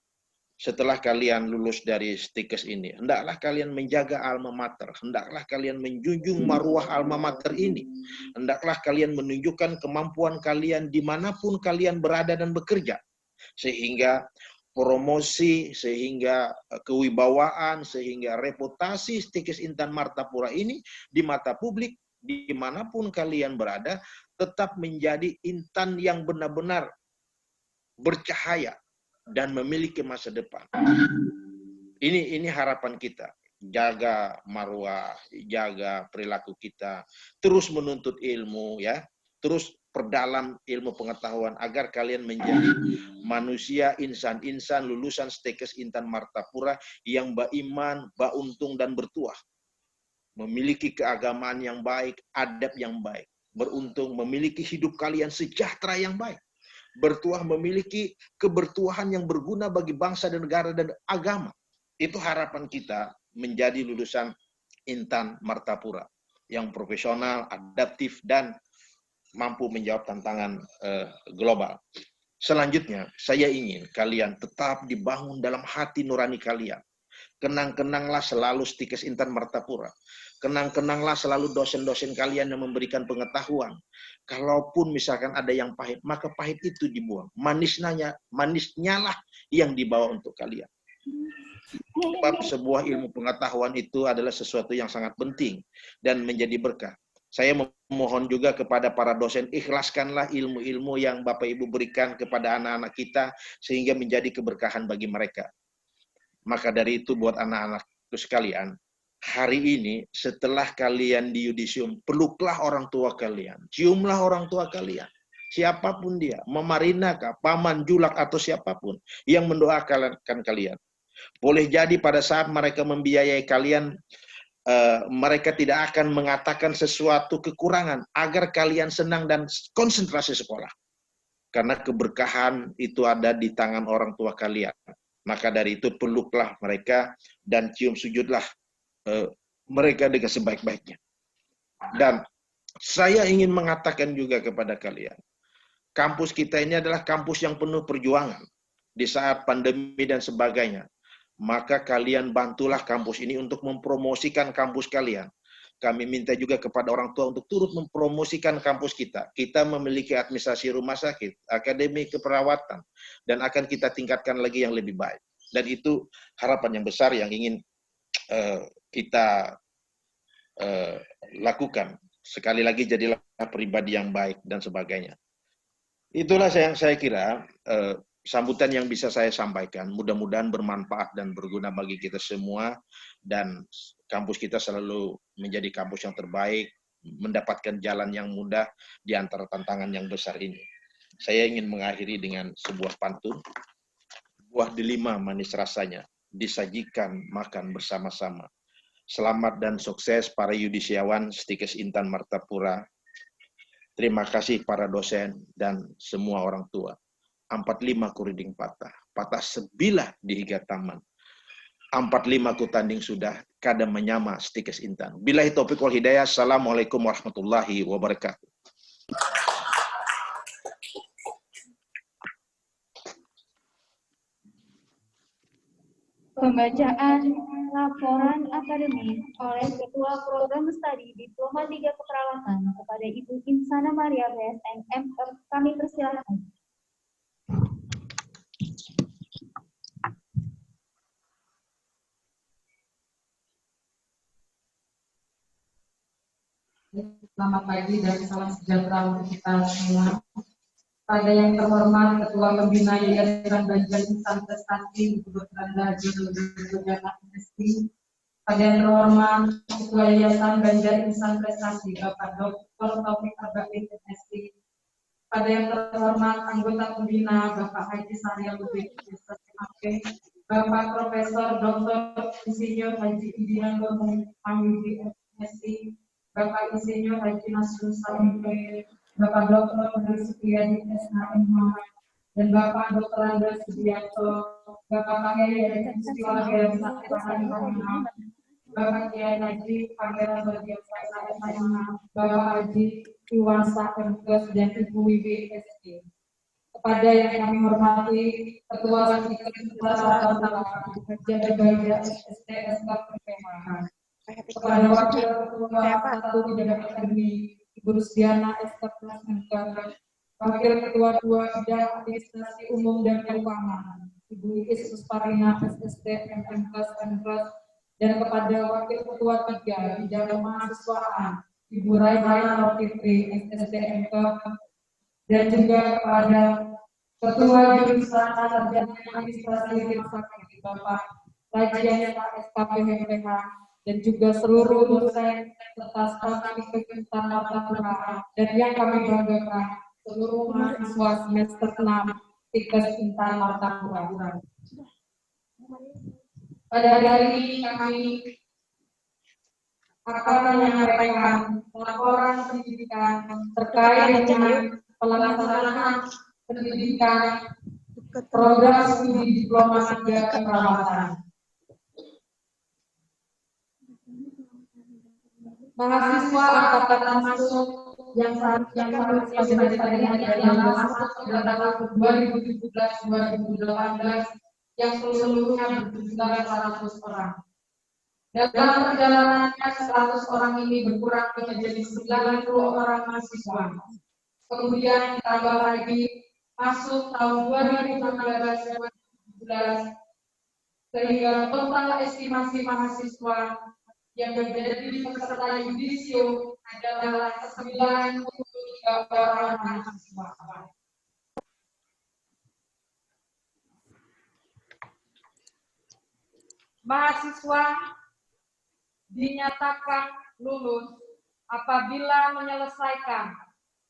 setelah kalian lulus dari Stikes ini, hendaklah kalian menjaga alma mater, hendaklah kalian menjunjung maruah alma mater ini, hendaklah kalian menunjukkan kemampuan kalian dimanapun kalian berada dan bekerja, sehingga promosi, sehingga kewibawaan, sehingga reputasi Stikes Intan Martapura ini di mata publik, dimanapun kalian berada, tetap menjadi intan yang benar-benar bercahaya dan memiliki masa depan. Ini harapan kita. Jaga marwah, jaga perilaku kita, terus menuntut ilmu, ya, terus perdalam ilmu pengetahuan agar kalian menjadi manusia, insan-insan lulusan Stikes Intan Martapura yang beriman, beruntung dan bertuah, memiliki keagamaan yang baik, adab yang baik, beruntung, memiliki hidup kalian sejahtera yang baik, bertuah, memiliki kebertuahan yang berguna bagi bangsa dan negara dan agama. Itu harapan kita menjadi lulusan Intan Martapura yang profesional, adaptif, dan mampu menjawab tantangan global. Selanjutnya, saya ingin kalian tetap dibangun dalam hati nurani kalian. Kenang-kenanglah selalu Stikes Intan Martapura. Kenang-kenanglah selalu dosen-dosen kalian yang memberikan pengetahuan. Kalaupun misalkan ada yang pahit, maka pahit itu dibuang. Manisnya lah yang dibawa untuk kalian. Sebab sebuah ilmu pengetahuan itu adalah sesuatu yang sangat penting dan menjadi berkah. Saya memohon juga kepada para dosen, ikhlaskanlah ilmu-ilmu yang Bapak Ibu berikan kepada anak-anak kita sehingga menjadi keberkahan bagi mereka. Maka dari itu buat anak-anakku sekalian, hari ini setelah kalian di yudisium, peluklah orang tua kalian, ciumlah orang tua kalian. Siapapun dia, Mama Rina kah, Paman Julak atau siapapun yang mendoakan kalian. Boleh jadi pada saat mereka membiayai kalian, mereka tidak akan mengatakan sesuatu kekurangan agar kalian senang dan konsentrasi sekolah. Karena keberkahan itu ada di tangan orang tua kalian. Maka dari itu peluklah mereka dan cium sujudlah mereka dengan sebaik-baiknya. Dan saya ingin mengatakan juga kepada kalian, kampus kita ini adalah kampus yang penuh perjuangan di saat pandemi dan sebagainya. Maka kalian bantulah kampus ini untuk mempromosikan kampus kalian. Kami minta juga kepada orang tua untuk turut mempromosikan kampus kita. Kita memiliki administrasi rumah sakit, akademi keperawatan, dan akan kita tingkatkan lagi yang lebih baik. Dan itu harapan yang besar yang ingin kita lakukan. Sekali lagi, jadilah pribadi yang baik dan sebagainya. Itulah yang saya kira sambutan yang bisa saya sampaikan. Mudah-mudahan bermanfaat dan berguna bagi kita semua, dan kampus kita selalu menjadi kampus yang terbaik, mendapatkan jalan yang mudah di antara tantangan yang besar ini. Saya ingin mengakhiri dengan sebuah pantun. Buah delima manis rasanya, disajikan makan bersama-sama. Selamat dan sukses para yudisiawan Stikes Intan Martapura. Terima kasih para dosen dan semua orang tua. 45 kuriding patah, patah sebilah di higa taman. 45 ku tanding sudah, kadang menyama Stikes Intan. Billahi taufiq wal hidayah. Assalamualaikum warahmatullahi wabarakatuh. Pembacaan laporan akademik oleh Ketua Program Studi Diploma 3 Keperawatan kepada Ibu Insana Maria BSN M.Ter. Kami persilahkan. selamat pagi dan salam sejahtera untuk kita semua. Pada yang terhormat Ketua Pembina Yayasan Banjar Insan Prestasi, Ibu Dr. Anda Jodhana Esti. Pada yang terhormat Ketua Yayasan Banjar Insan Prestasi, Bapak Dr. Taufik Arba'in Esti. Pada yang terhormat anggota pembina Bapak Haji Sahril Lubis SPP, Bapak Profesor Dr. Insinyur Haji Idianto Pamudi SPSI, Bapak Insinyur Haji Nasrul Salim, Bapak Dr. Hari Supriyadi SHMH, dan Bapak Dr. Anda Subianto, Bapak Kiai Haji Sustiwala Bapak Kiai Haji Pangeran Bagian Saya, Bapak Haji Iwasa MKes dan Ibu Wiwi SC. Kepada yang kami hormati Ketua Sekretaris Jaga SSTS KPPH. Kepada Wakil Ketua 1 Bidang Akademi Ibu Rusdiana SKPS MK, Wakil Ketua 2 Bidang Administrasi Umum dan Keuangan Ibu Iis Susparina SST MKes MKes, dan kepada Wakil Ketua 3 Bidang Kemahasiswaan Ibu Raihana Nurfitri SST MK, dan juga kepada Ketua Jurusan Sarjana Administrasi Rumah Sakit Bapak Rajian SKP HPH, dan juga seluruh dosen serta staf Intan Martapura, dan yang kami banggakan seluruh mahasiswa semester 6 Tikes Intan Martapura. Pada hari ini kami akan menyampaikan laporan pendidikan terkait dengan pelaksanaan pendidikan program studi diploma 3 keperawatan. Mahasiswa angkatan masuk yang seharusnya pada hari ini adalah masuk pada tahun 2017-2018 yang seluruhnya berjumlah 100 orang. Dalam perjalanannya 100 orang ini berkurang menjadi 90 orang mahasiswa. Kemudian ditambah lagi masuk tahun 2016-2017 sehingga total estimasi mahasiswa yang menjadi peserta yudisium adalah 93 orang mahasiswa. Mahasiswa dinyatakan lulus apabila menyelesaikan,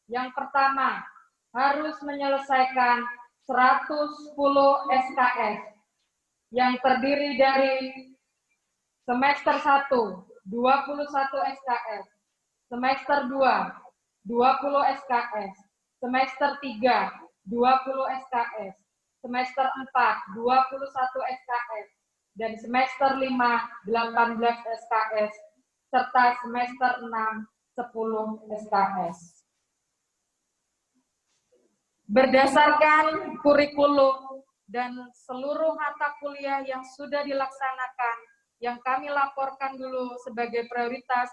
yang pertama, harus menyelesaikan 110 SKS yang terdiri dari semester 1, 21 SKS, semester 2, 20 SKS, semester 3, 20 SKS, semester 4, 21 SKS, dan semester 5, 18 SKS, serta semester 6, 10 SKS. Berdasarkan kurikulum dan seluruh mata kuliah yang sudah dilaksanakan, yang kami laporkan dulu sebagai prioritas,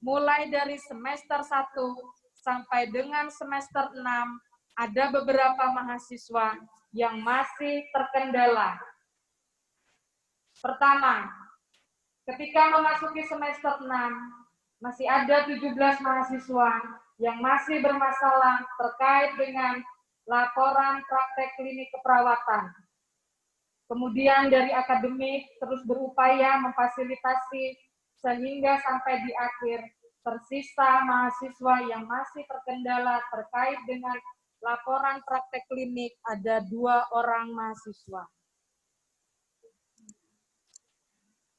mulai dari semester 1 sampai dengan semester 6, ada beberapa mahasiswa yang masih terkendala. Pertama, ketika memasuki semester 6, masih ada 17 mahasiswa yang masih bermasalah terkait dengan laporan praktek klinik keperawatan. Kemudian dari akademik terus berupaya memfasilitasi sehingga sampai di akhir tersisa mahasiswa yang masih terkendala terkait dengan laporan praktek klinik ada 2 orang mahasiswa.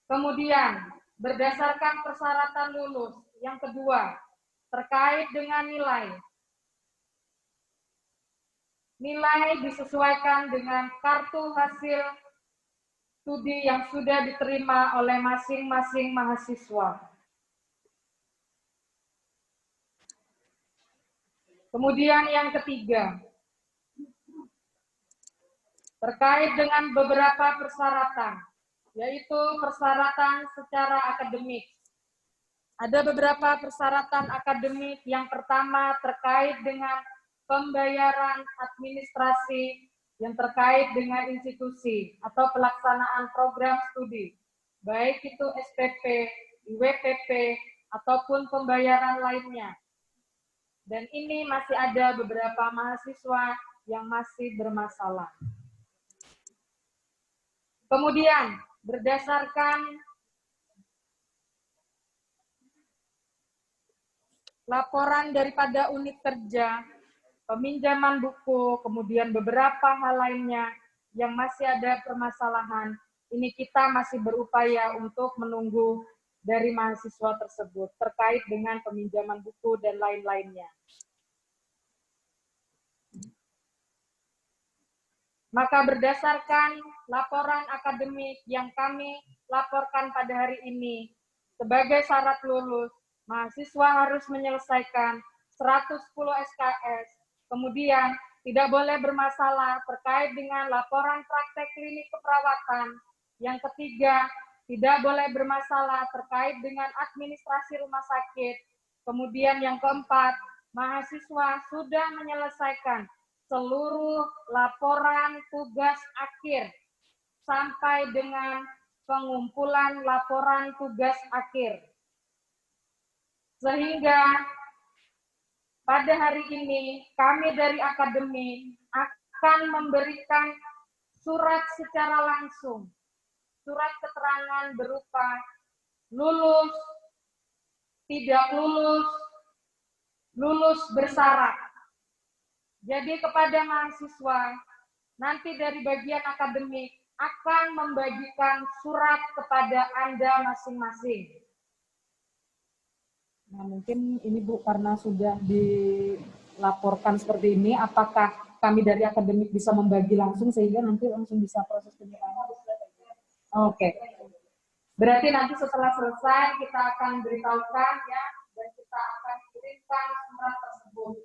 Kemudian berdasarkan persyaratan lulus yang kedua terkait dengan nilai. Nilai disesuaikan dengan kartu hasil studi yang sudah diterima oleh masing-masing mahasiswa. Kemudian yang ketiga, terkait dengan beberapa persyaratan, yaitu persyaratan secara akademik. Ada beberapa persyaratan akademik. Yang pertama terkait dengan pembayaran administrasi yang terkait dengan institusi atau pelaksanaan program studi, baik itu SPP, IWPP, ataupun pembayaran lainnya. Dan ini masih ada beberapa mahasiswa yang masih bermasalah. Kemudian, berdasarkan laporan daripada unit kerja, peminjaman buku, kemudian beberapa hal lainnya yang masih ada permasalahan, ini kita masih berupaya untuk menunggu dari mahasiswa tersebut terkait dengan peminjaman buku dan lain-lainnya. Maka berdasarkan laporan akademik yang kami laporkan pada hari ini, sebagai syarat lulus, mahasiswa harus menyelesaikan 110 SKS, kemudian tidak boleh bermasalah terkait dengan laporan praktek klinik keperawatan. Yang ketiga, tidak boleh bermasalah terkait dengan administrasi rumah sakit. Kemudian yang keempat, mahasiswa sudah menyelesaikan seluruh laporan tugas akhir sampai dengan pengumpulan laporan tugas akhir. Sehingga pada hari ini kami dari akademi akan memberikan surat secara langsung, surat keterangan berupa lulus, tidak lulus, lulus bersyarat. Jadi kepada mahasiswa, nanti dari bagian akademik akan membagikan surat kepada Anda masing-masing. Nah, mungkin ini Bu, karena sudah dilaporkan seperti ini, apakah kami dari akademik bisa membagi langsung sehingga nanti langsung bisa proses penyerahan? Oke. Berarti nanti setelah selesai kita akan beritahukan ya, dan kita akan kirimkan surat tersebut.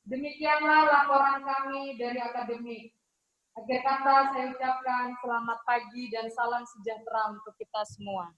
Demikianlah laporan kami dari akademik. Akhir kata saya ucapkan selamat pagi dan salam sejahtera untuk kita semua.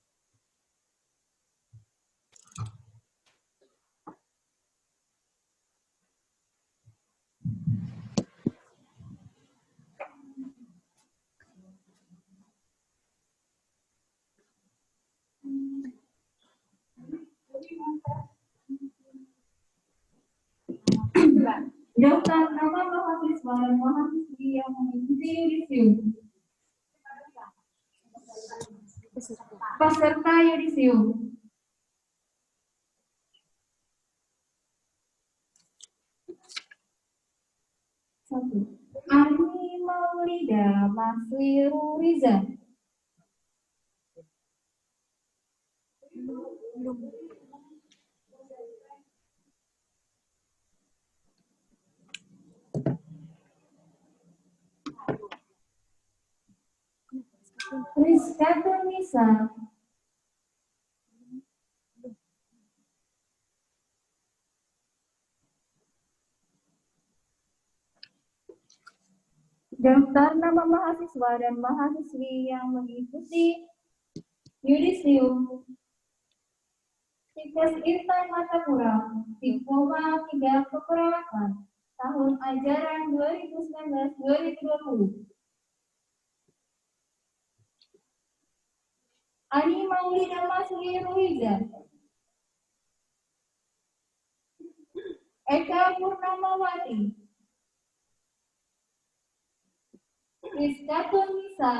Daftar nama mahasiswa dan mahasiswi yang mengikuti yudisium. Peserta yudisium. Satu. Ani Maulida Masliru Riza. Rizka Tunisa. Daftar nama mahasiswa dan mahasiswi yang mengikuti yudisium. Tikes Intan Martapura, Diploma 3 Keperawatan, tahun ajaran 2019-2020. Ani Maulida Masli Ruiza. Eka Purnamawati. Rizka Tunisa.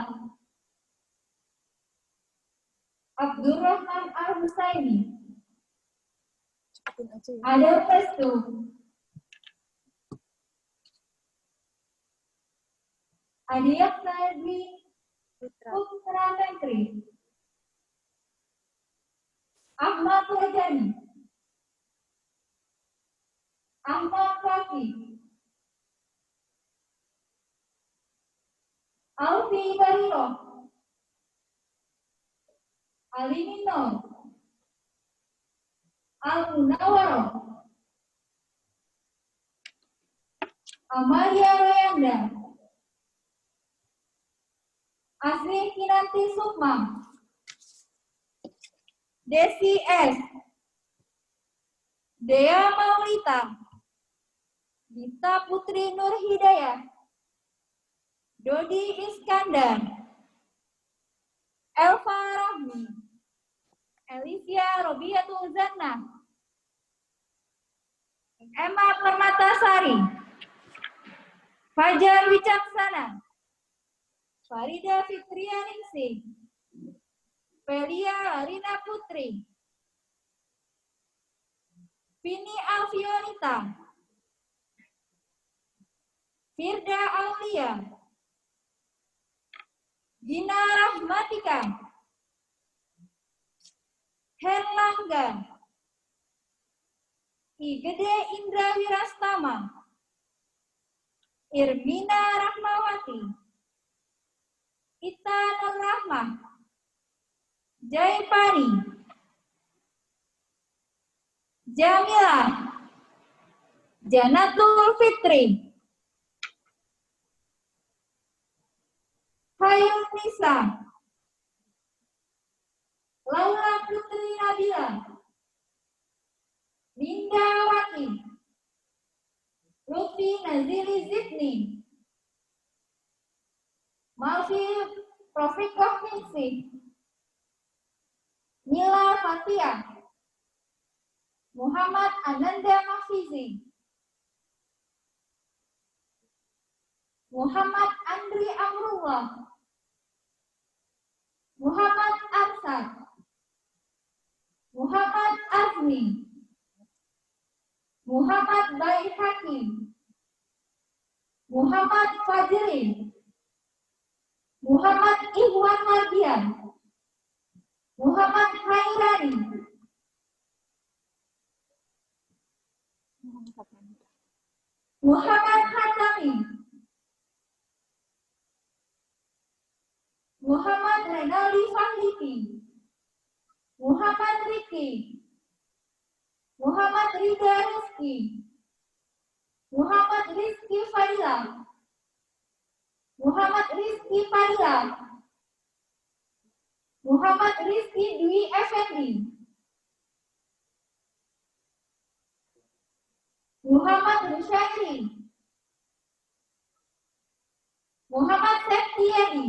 Abdurrahman Al-Husaini. Adel Festu. Adiak Nadwi Putra Menteri. Ahmad Rajani. Ahmad Rafi. Alfi Bariro. Ali Nino. Al-Munawaro. Amalia Royanda. Asri Kinanti Sukma. Desi S. Dea Maulita. Dita Putri Nur Hidayah. Dodi Iskandar. Elva Rahmi. Alicia Robiatul Zanna. Emma Permatasari, Fajar Wicaksana, Farida Fitrianingsih, Pelia Larina Putri, Vini Alfionita, Firda Aulia, Gina Rahmatika, Herlangga, I Gede Indra Wirastama, Irmina Rahmawati, Ita Nur Rahmah, Jaipani, Jamila, Janatul Fitri, Hayun Nisa, Laura Putri Nabila, Linda Wati, Lutfi Nazili Zidni, Malfi Profikoh Ningsih, Nila Fatia, Muhammad Ananda Mafizi, Muhammad Andri Amrullah, Muhammad Arsad, Muhammad Azmi, Muhammad Baik Hakim, Muhammad Fajri, Muhammad Ikhwan Mardian, Muhammad Hairani, Muhammad Hatami, Muhammad Renaldi Fahlipi, Muhammad Riki, Muhammad Rida Rizki, Muhammad Rizki Fadila, Muhammad Rizki Fadila, Muhammad Rizki Dwi Effendi, Muhammad Rushairi, Muhammad Septiadi,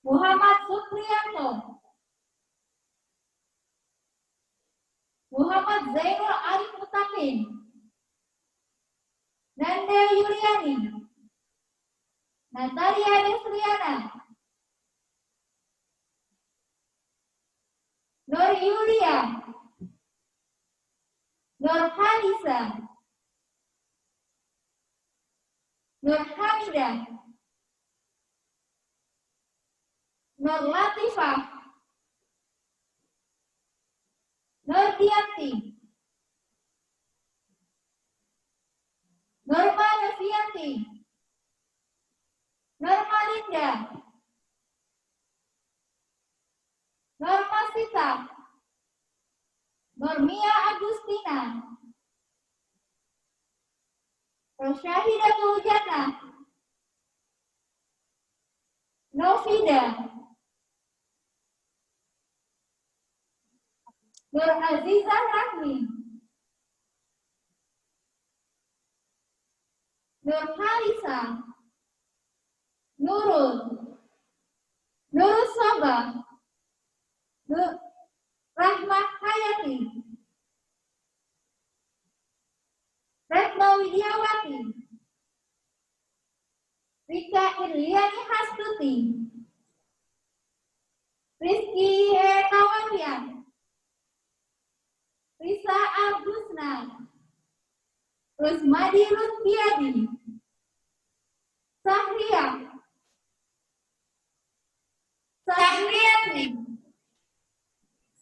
Muhammad Supriyanto, Muhammad Zainul Arif Mutakin, Nanda Yuliani, Natalia Desriana, Nur Yulia, Nur Halisa, Nur Hamidah, Nur Latifah, Nur Dianti, Norma Devianti, Norma Linda, Norma Sita, Normia Agustina, Rosyahidatul Jannah, Novida, Nur Azizah Rahmi, Nur Halisa, Nurul, Nurul Sabah, Nur Rahmat Hayati, Retno Widiawati, Rika Irliani Hastuti, Rizky Hekawalian, Risa Agusna, Rusmadi Lutfiadi, Sahriati,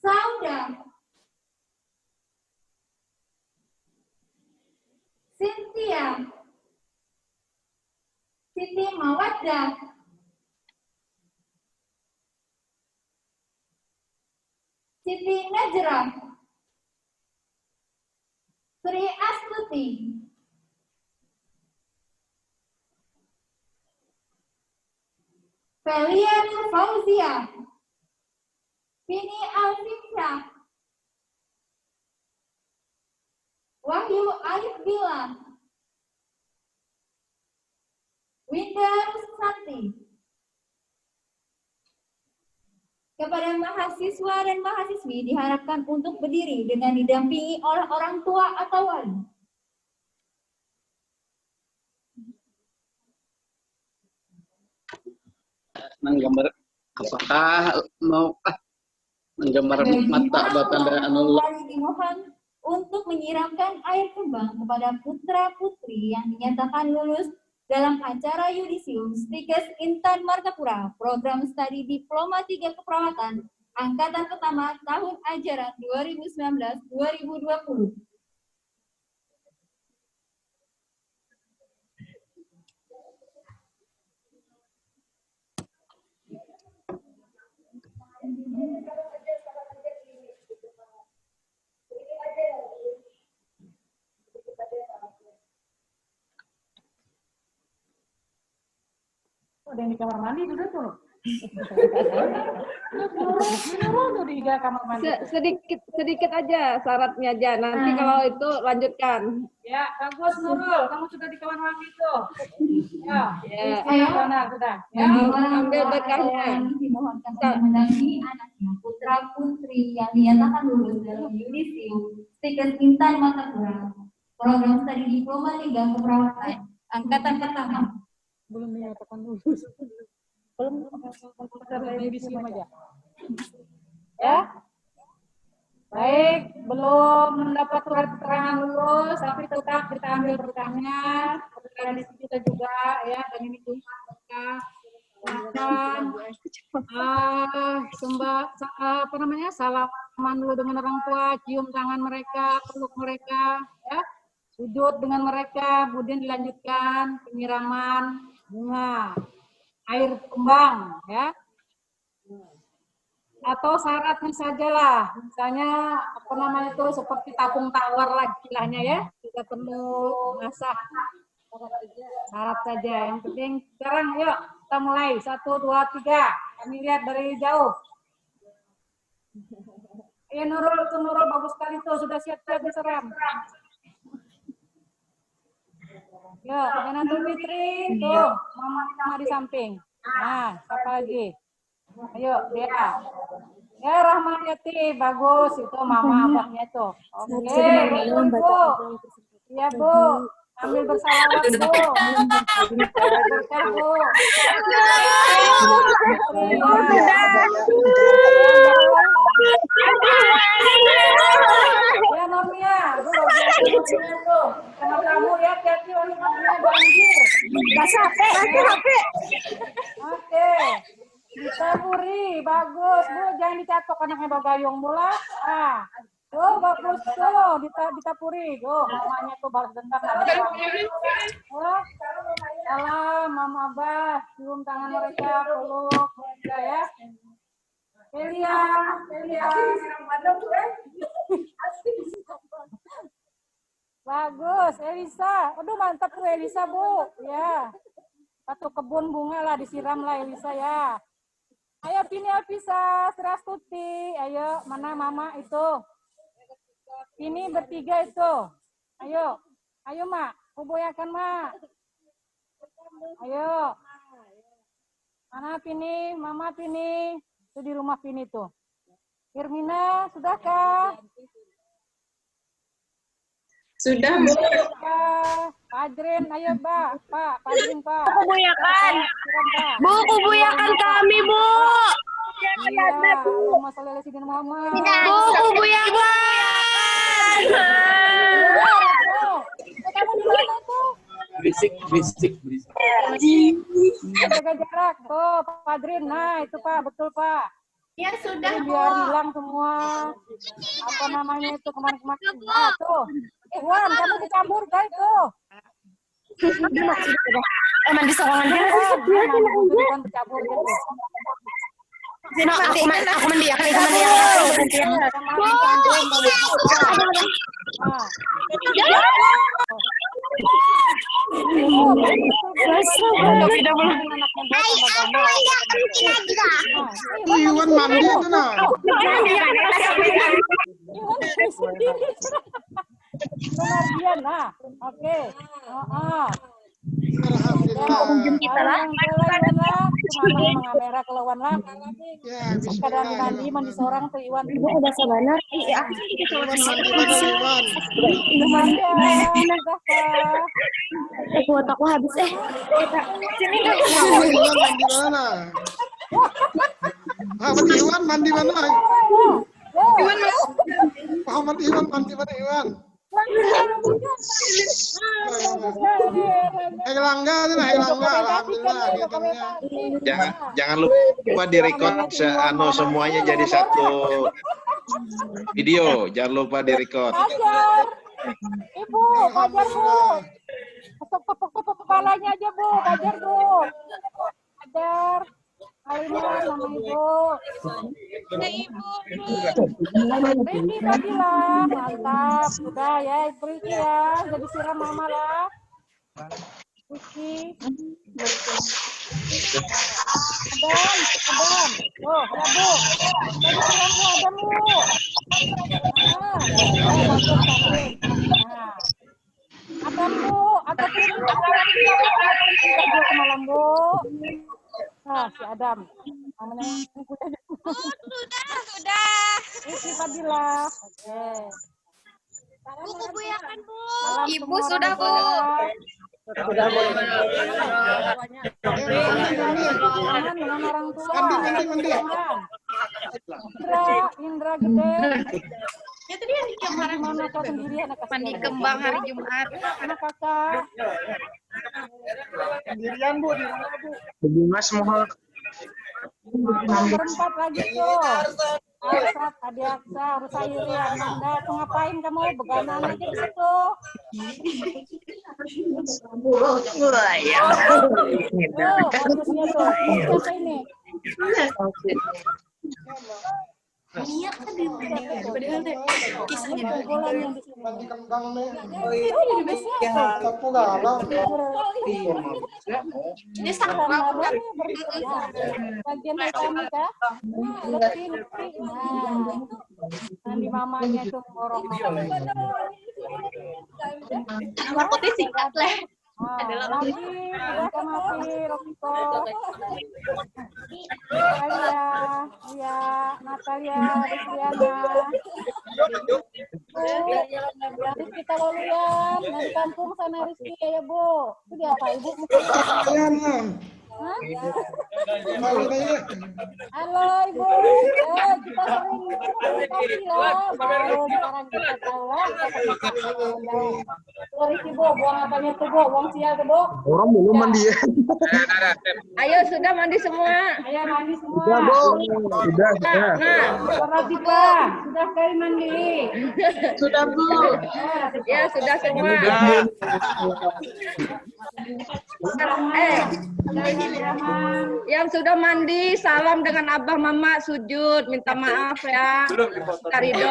Sauda, Cynthia, Siti Mawaddah, Siti Najrah, Sri Astuti, Felia Nur Fauzia, Vini Alfinsya, Wahyu Alif Bila, Winda Rusanti, Kepada mahasiswa dan mahasiswi diharapkan untuk berdiri dengan didampingi oleh orang tua atau wali. Menggambar apakah mau menggambar mata batanda anu Dimohon untuk menyiramkan air kembang kepada putra-putri yang dinyatakan lulus dalam acara Yudisium Stikes Intan Martapura, program studi Diploma 3 Keperawatan, Angkatan Pertama tahun ajaran 2019-2020. Ada yang di kamar mandi sudah tuh. Tuh di kamar mandi. Sedikit aja syaratnya aja. Nanti kalau itu lanjutkan. Ya, bagus Nurul, kamu sudah di kamar mandi tuh. Ya, sana sudah. Ya, ambil berkahnya. Dimohonkan untuk mendampingi anaknya, putra putri yang dinyatakan lulus dalam Yudisium Stikes Intan Martapura, program studi Diploma 3 Keperawatan, Angkatan Pertama. Belum dinyatakan lulus. Belum Yudisium aja. Ya. Baik, belum mendapat surat keterangan lulus, tapi tetap kita ambil berkahnya. Tradisi kita juga ya, dan ini Jumat berkah. Salaman dulu dengan orang tua, cium tangan mereka, peluk mereka, ya. Sujud dengan mereka, kemudian dilanjutkan penyiraman bunga, air kembang, ya. Atau syaratnya sajalah, misalnya apa namanya itu seperti tapung tawar lah istilahnya ya, tidak perlu mengasah. Syarat saja, yang penting sekarang yuk kita mulai 1, 2, 3, kami lihat dari jauh. Nurul bagus sekali tuh, sudah siap-siap diseram. Yuk, dengan Tuh Fitri, tuh mama di samping. Nah, siapa lagi? Ayo, dia. Ya, Rahmayati, bagus. Itu mama abahnya tuh. Oke, Bu. Iya, Bu. Ambil bersalawat, Bu. Berkah, Bu. Ya, Nomia. Tuh. Sama kamu ya, hati-hati Nomia banjir. HP. Oke. Bisa Puri, bagus Bu, jangan dicatok anaknya bagayung mula. Ah, tuh bagus tuh, Dita Puri, tuh mamanya tuh balas dendam. Salam, Mama Abah, cium tangan mereka, peluk mereka ya. Elia. Bagus, Elisa. Aduh mantap tuh Elisa Bu, ya. Satu kebun bunga lah disiram lah Elisa ya. Ayo Pini Alvisa, Serastuti, ayo mana mama itu? Ini bertiga itu. Ayo Mak, kuboyakan Mak. Ayo. Mana Pini, Mama Pini, itu di rumah Pini tuh. Irmina, sudahkah? Sudah, Bu. Padrin, ayo Pak, Padrin Pak. Kubuyakan. Bu, kubuyakan kami, Bu. Iya, masalah Lesiden Mama. Bu, kubuyakan. Kamu di mana tuh? berisik. Jaga jarak, tuh Padrin, nah itu Pak, betul Pak. Ya sudah, Bu. Biar hilang semua, apa namanya itu kemarin-kemarin. Nah tuh, Wan, kamu dicabur guys tuh. Emang di sokongan dia. Wan, dicabur gitu. Zino, aku mendiakan. Iwan mandi mana? Pengertian, nah, oke. Kita lah. cuma yang mengamera kelawan lah. Ya, Kadang bismillah. mandi mandi seorang tuh Iwan. Ibu udah sabar. Iya, aku kan juga Iwan mandi mana Iwan? Sudah kah? kuotaku habis sini dong. Iwan mandi mana? Muhammad Iwan mandi mana? Muhammad Iwan mandi mana Iwan? Elangga, alhamdulillah datangnya. Jangan lupa direcord semuanya jadi satu video. Jangan lupa direcord. Fajar. Ibu, Fajar Bu. Tepuk-tepuk kepalanya aja Bu, Fajar Bu. Fajar. Alina nama Ibu. Riki tadi lah, mantap. Sudah ya, Ibu Riki ya. Jadi siram mama lah. Riki. Adam. Oh, ya Bu. Jadi siram Bu, Adam Bu. Adam Bu, atau tidur semalam Bu. Nah, si Adam. Namanya Sudah. Riki Fadila. Oke. Buku Bu ya kan Bu. Ibu sudah Bu. Sudah boleh. Dengan orang tua. Mandi. Indra gede. Ya tadi yang kemarin Mana kau sendiri anak mandi kembang hari Jumat. Anak kakak. Sendirian Bu di rumah Bu. Bunga semua. Berempat lagi tuh. Arsat, Adi Aksa, Rusairi, Amanda. Tuh ngapain kamu? Beganan aja di situ. Bagusnya tuh. Siapa ini? Iya kan di padahal deh kisahnya Mandi kembang nih. Sapu galau. ini sama bagian pertama kah? Letih. Nanti mamanya tuh ngorong Markotnya singkat lah. lagi sudah mati Rokiko. Natalia, Rizkiana. Kita lalu ya, nanti kampung sana Rizky ya Bu. Itu dia apa Ibu? Halo Ibu, kita sering komunikasi lah, baru sekarang kita tahu lah. Sorry Bu, buang apanya tuh Bu, buang sial tuh Bu. Orang belum mandi ya. Ayo sudah mandi semua. Ayo mandi semua. Sudah Bu. Sudah. Tiba, sudah kali mandi. Sudah Bu. Ya sudah semua. Yang sudah mandi, salam dengan abah mama, sujud, minta maaf ya. Karido,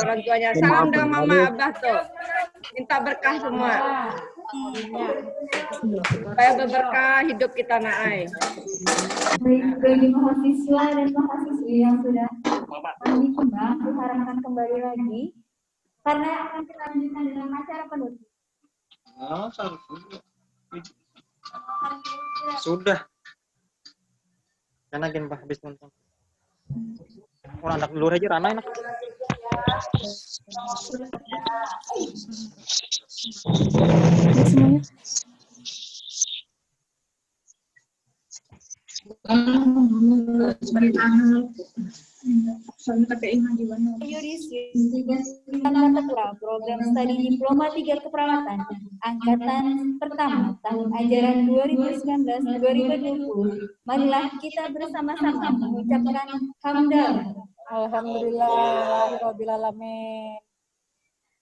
orang tuanya. Salam dengan mama abah tuh. Minta berkah semua. Supaya berberkah hidup kita naai. Baik, bagi mahasiswa dan mahasiswi yang sudah mandi kembang, diharapkan kembali lagi. Karena akan kita lanjutkan dengan acara penutup. Sudah. Karena gen habis nonton. Orang anak dulu aja Rana enak. Semuanya. Program studi Diploma 3 Keperawatan Angkatan Pertama tahun ajaran 2019-2020. Marilah kita bersama-sama mengucapkan hamdalah. Alhamdulillah, Rabbil Alamin.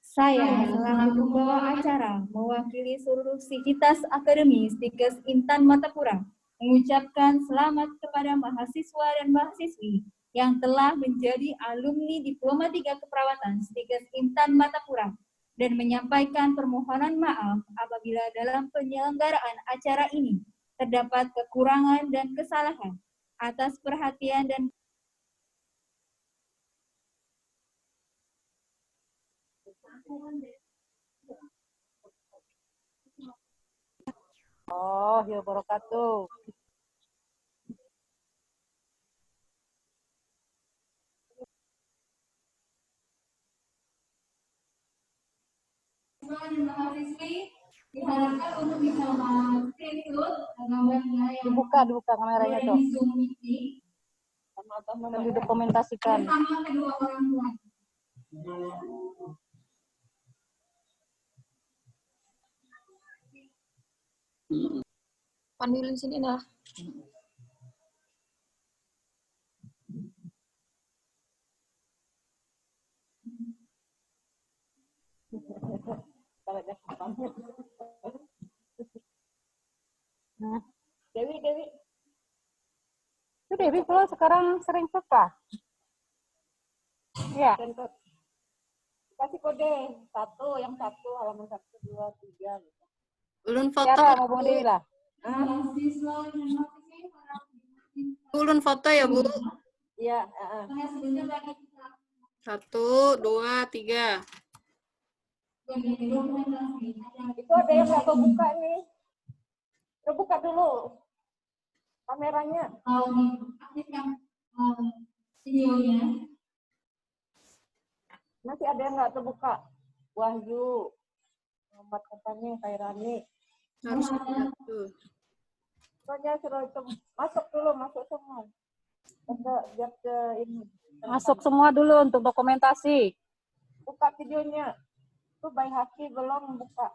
Saya selaku pembawa acara mewakili seluruh sivitas akademi Stikes Intan Matapura mengucapkan selamat kepada mahasiswa dan mahasiswi yang telah menjadi alumni Diploma 3 Keperawatan Stikes Intan Matapura dan menyampaikan permohonan maaf apabila dalam penyelenggaraan acara ini terdapat kekurangan dan kesalahan. Atas perhatian dan Oh, ya barakatuh. mahasiswa dan mahasiswi diharapkan untuk bisa screenshot gambarnya yang Dibuka kameranya ada tuh. di Zoom meeting Dan didokumentasikan. bersama kedua orang tua. Panggilin sini dah. Nah, Dewi. Itu Dewi kalau sekarang sering suka. Iya. Kasih kode yang satu halaman 1, 2, 3 gitu. Ulun foto. Tiara mau Bung Dewi lah. Mahasiswa dan mahasiswi harap Ulun foto ya, Bu. Iya, sebentar lagi kita 1, 2, 3. dokumentasi. Itu ada yang nggak kebuka nih. Terbuka dulu kameranya. Aktifkan videonya. Masih ada yang nggak terbuka. Wahyu, Muhammad katanya, Kairani. Harus satu. Pokoknya suruh itu masuk semua. Biar ke ini. Masuk semua dulu untuk dokumentasi. Buka videonya. Itu Bayi Haki belum buka.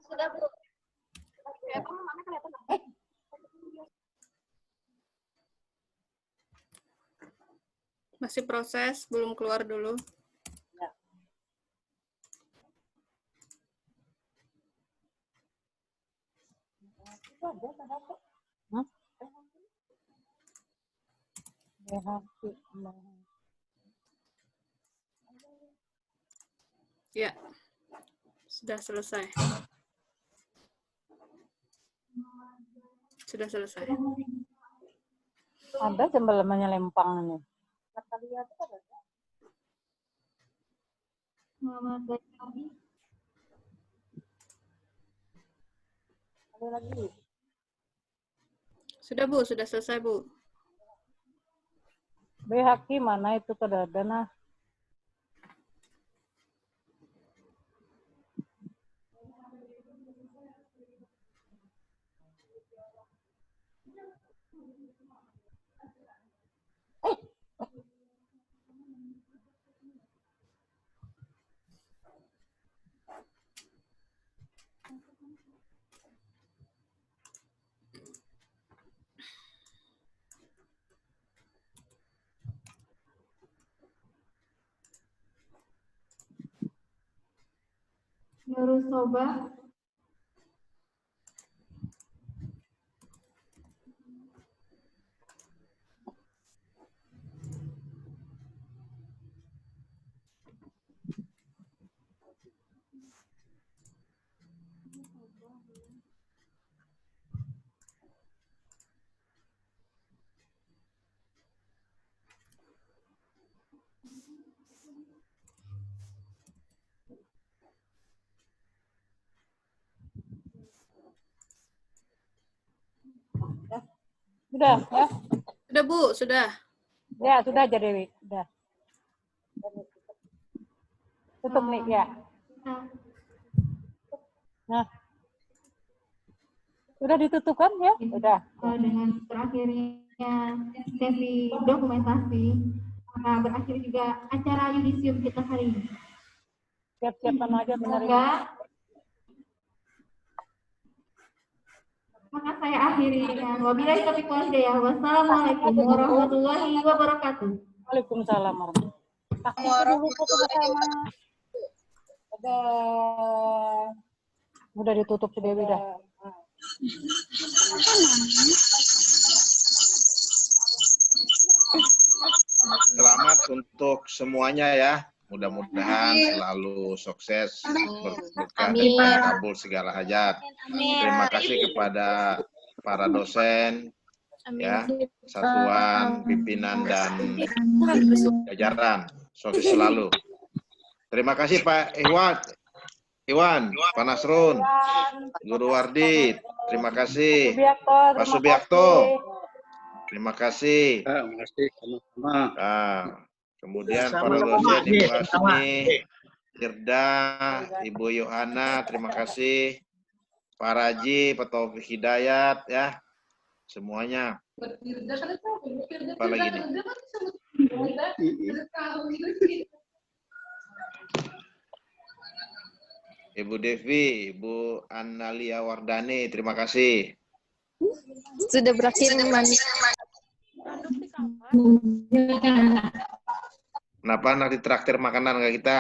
Sudah, Bu. Masih proses, belum keluar dulu. Hah? Haki. Ya. Sudah selesai. Sudah selesai. Ada jembalamannya Lempang nih. Muhammad Bayi. Ada lagi. Sudah, Bu. Sudah selesai, Bu. Haki mana itu kedadana? Nurul Soba. Sudah, ya? Sudah, Bu. Sudah. Ya, sudah aja Dewi. Sudah. Tutup nih, ya. Nah. Sudah ditutup kan ya? Sudah. Dengan berakhirnya sesi dokumentasi, maka berakhir juga acara yudisium kita hari ini. Siap-siapan aja benar. Maka saya akhiri dengan wabillahi taufiq wal hidayah. Wassalamualaikum warahmatullahi wabarakatuh. Waalaikumsalam warahmatullahi wabarakatuh. Udah ditutup si Dewi dah. Selamat untuk semuanya ya. Mudah-mudahan selalu sukses, berkah dan terkabul segala hajat. Terima kasih kepada para dosen, ya, satuan, pimpinan dan jajaran. Sukses selalu. Terima kasih Pak Iwan, Pak Nasrun, Guru Wardi. Terima kasih. Pak Subiakto. Terima kasih. Terima kasih sama-sama. Kemudian Sama para sama, dosen Nih, Ibu sama. Asmi, Firda, Ibu Yohana, terima kasih. Pak Raji, Pak Taufik Hidayat, ya, semuanya. Apalagi nih? Ibu Devi, Ibu Analia Wardani, terima kasih. Sudah berakhir, Manis. Kenapa anak ditraktir makanan nggak kita?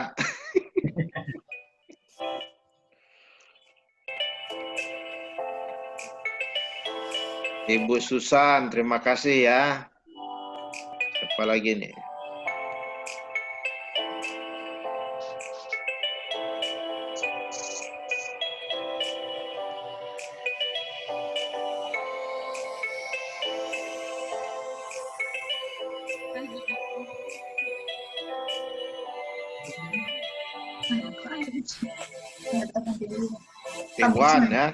Ibu Susan, terima kasih ya. Apa lagi nih? Dewan ya.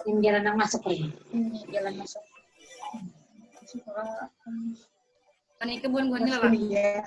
Yang jalan yang masuk lagi. Jalan masuk. Ini kebun lah. Iya.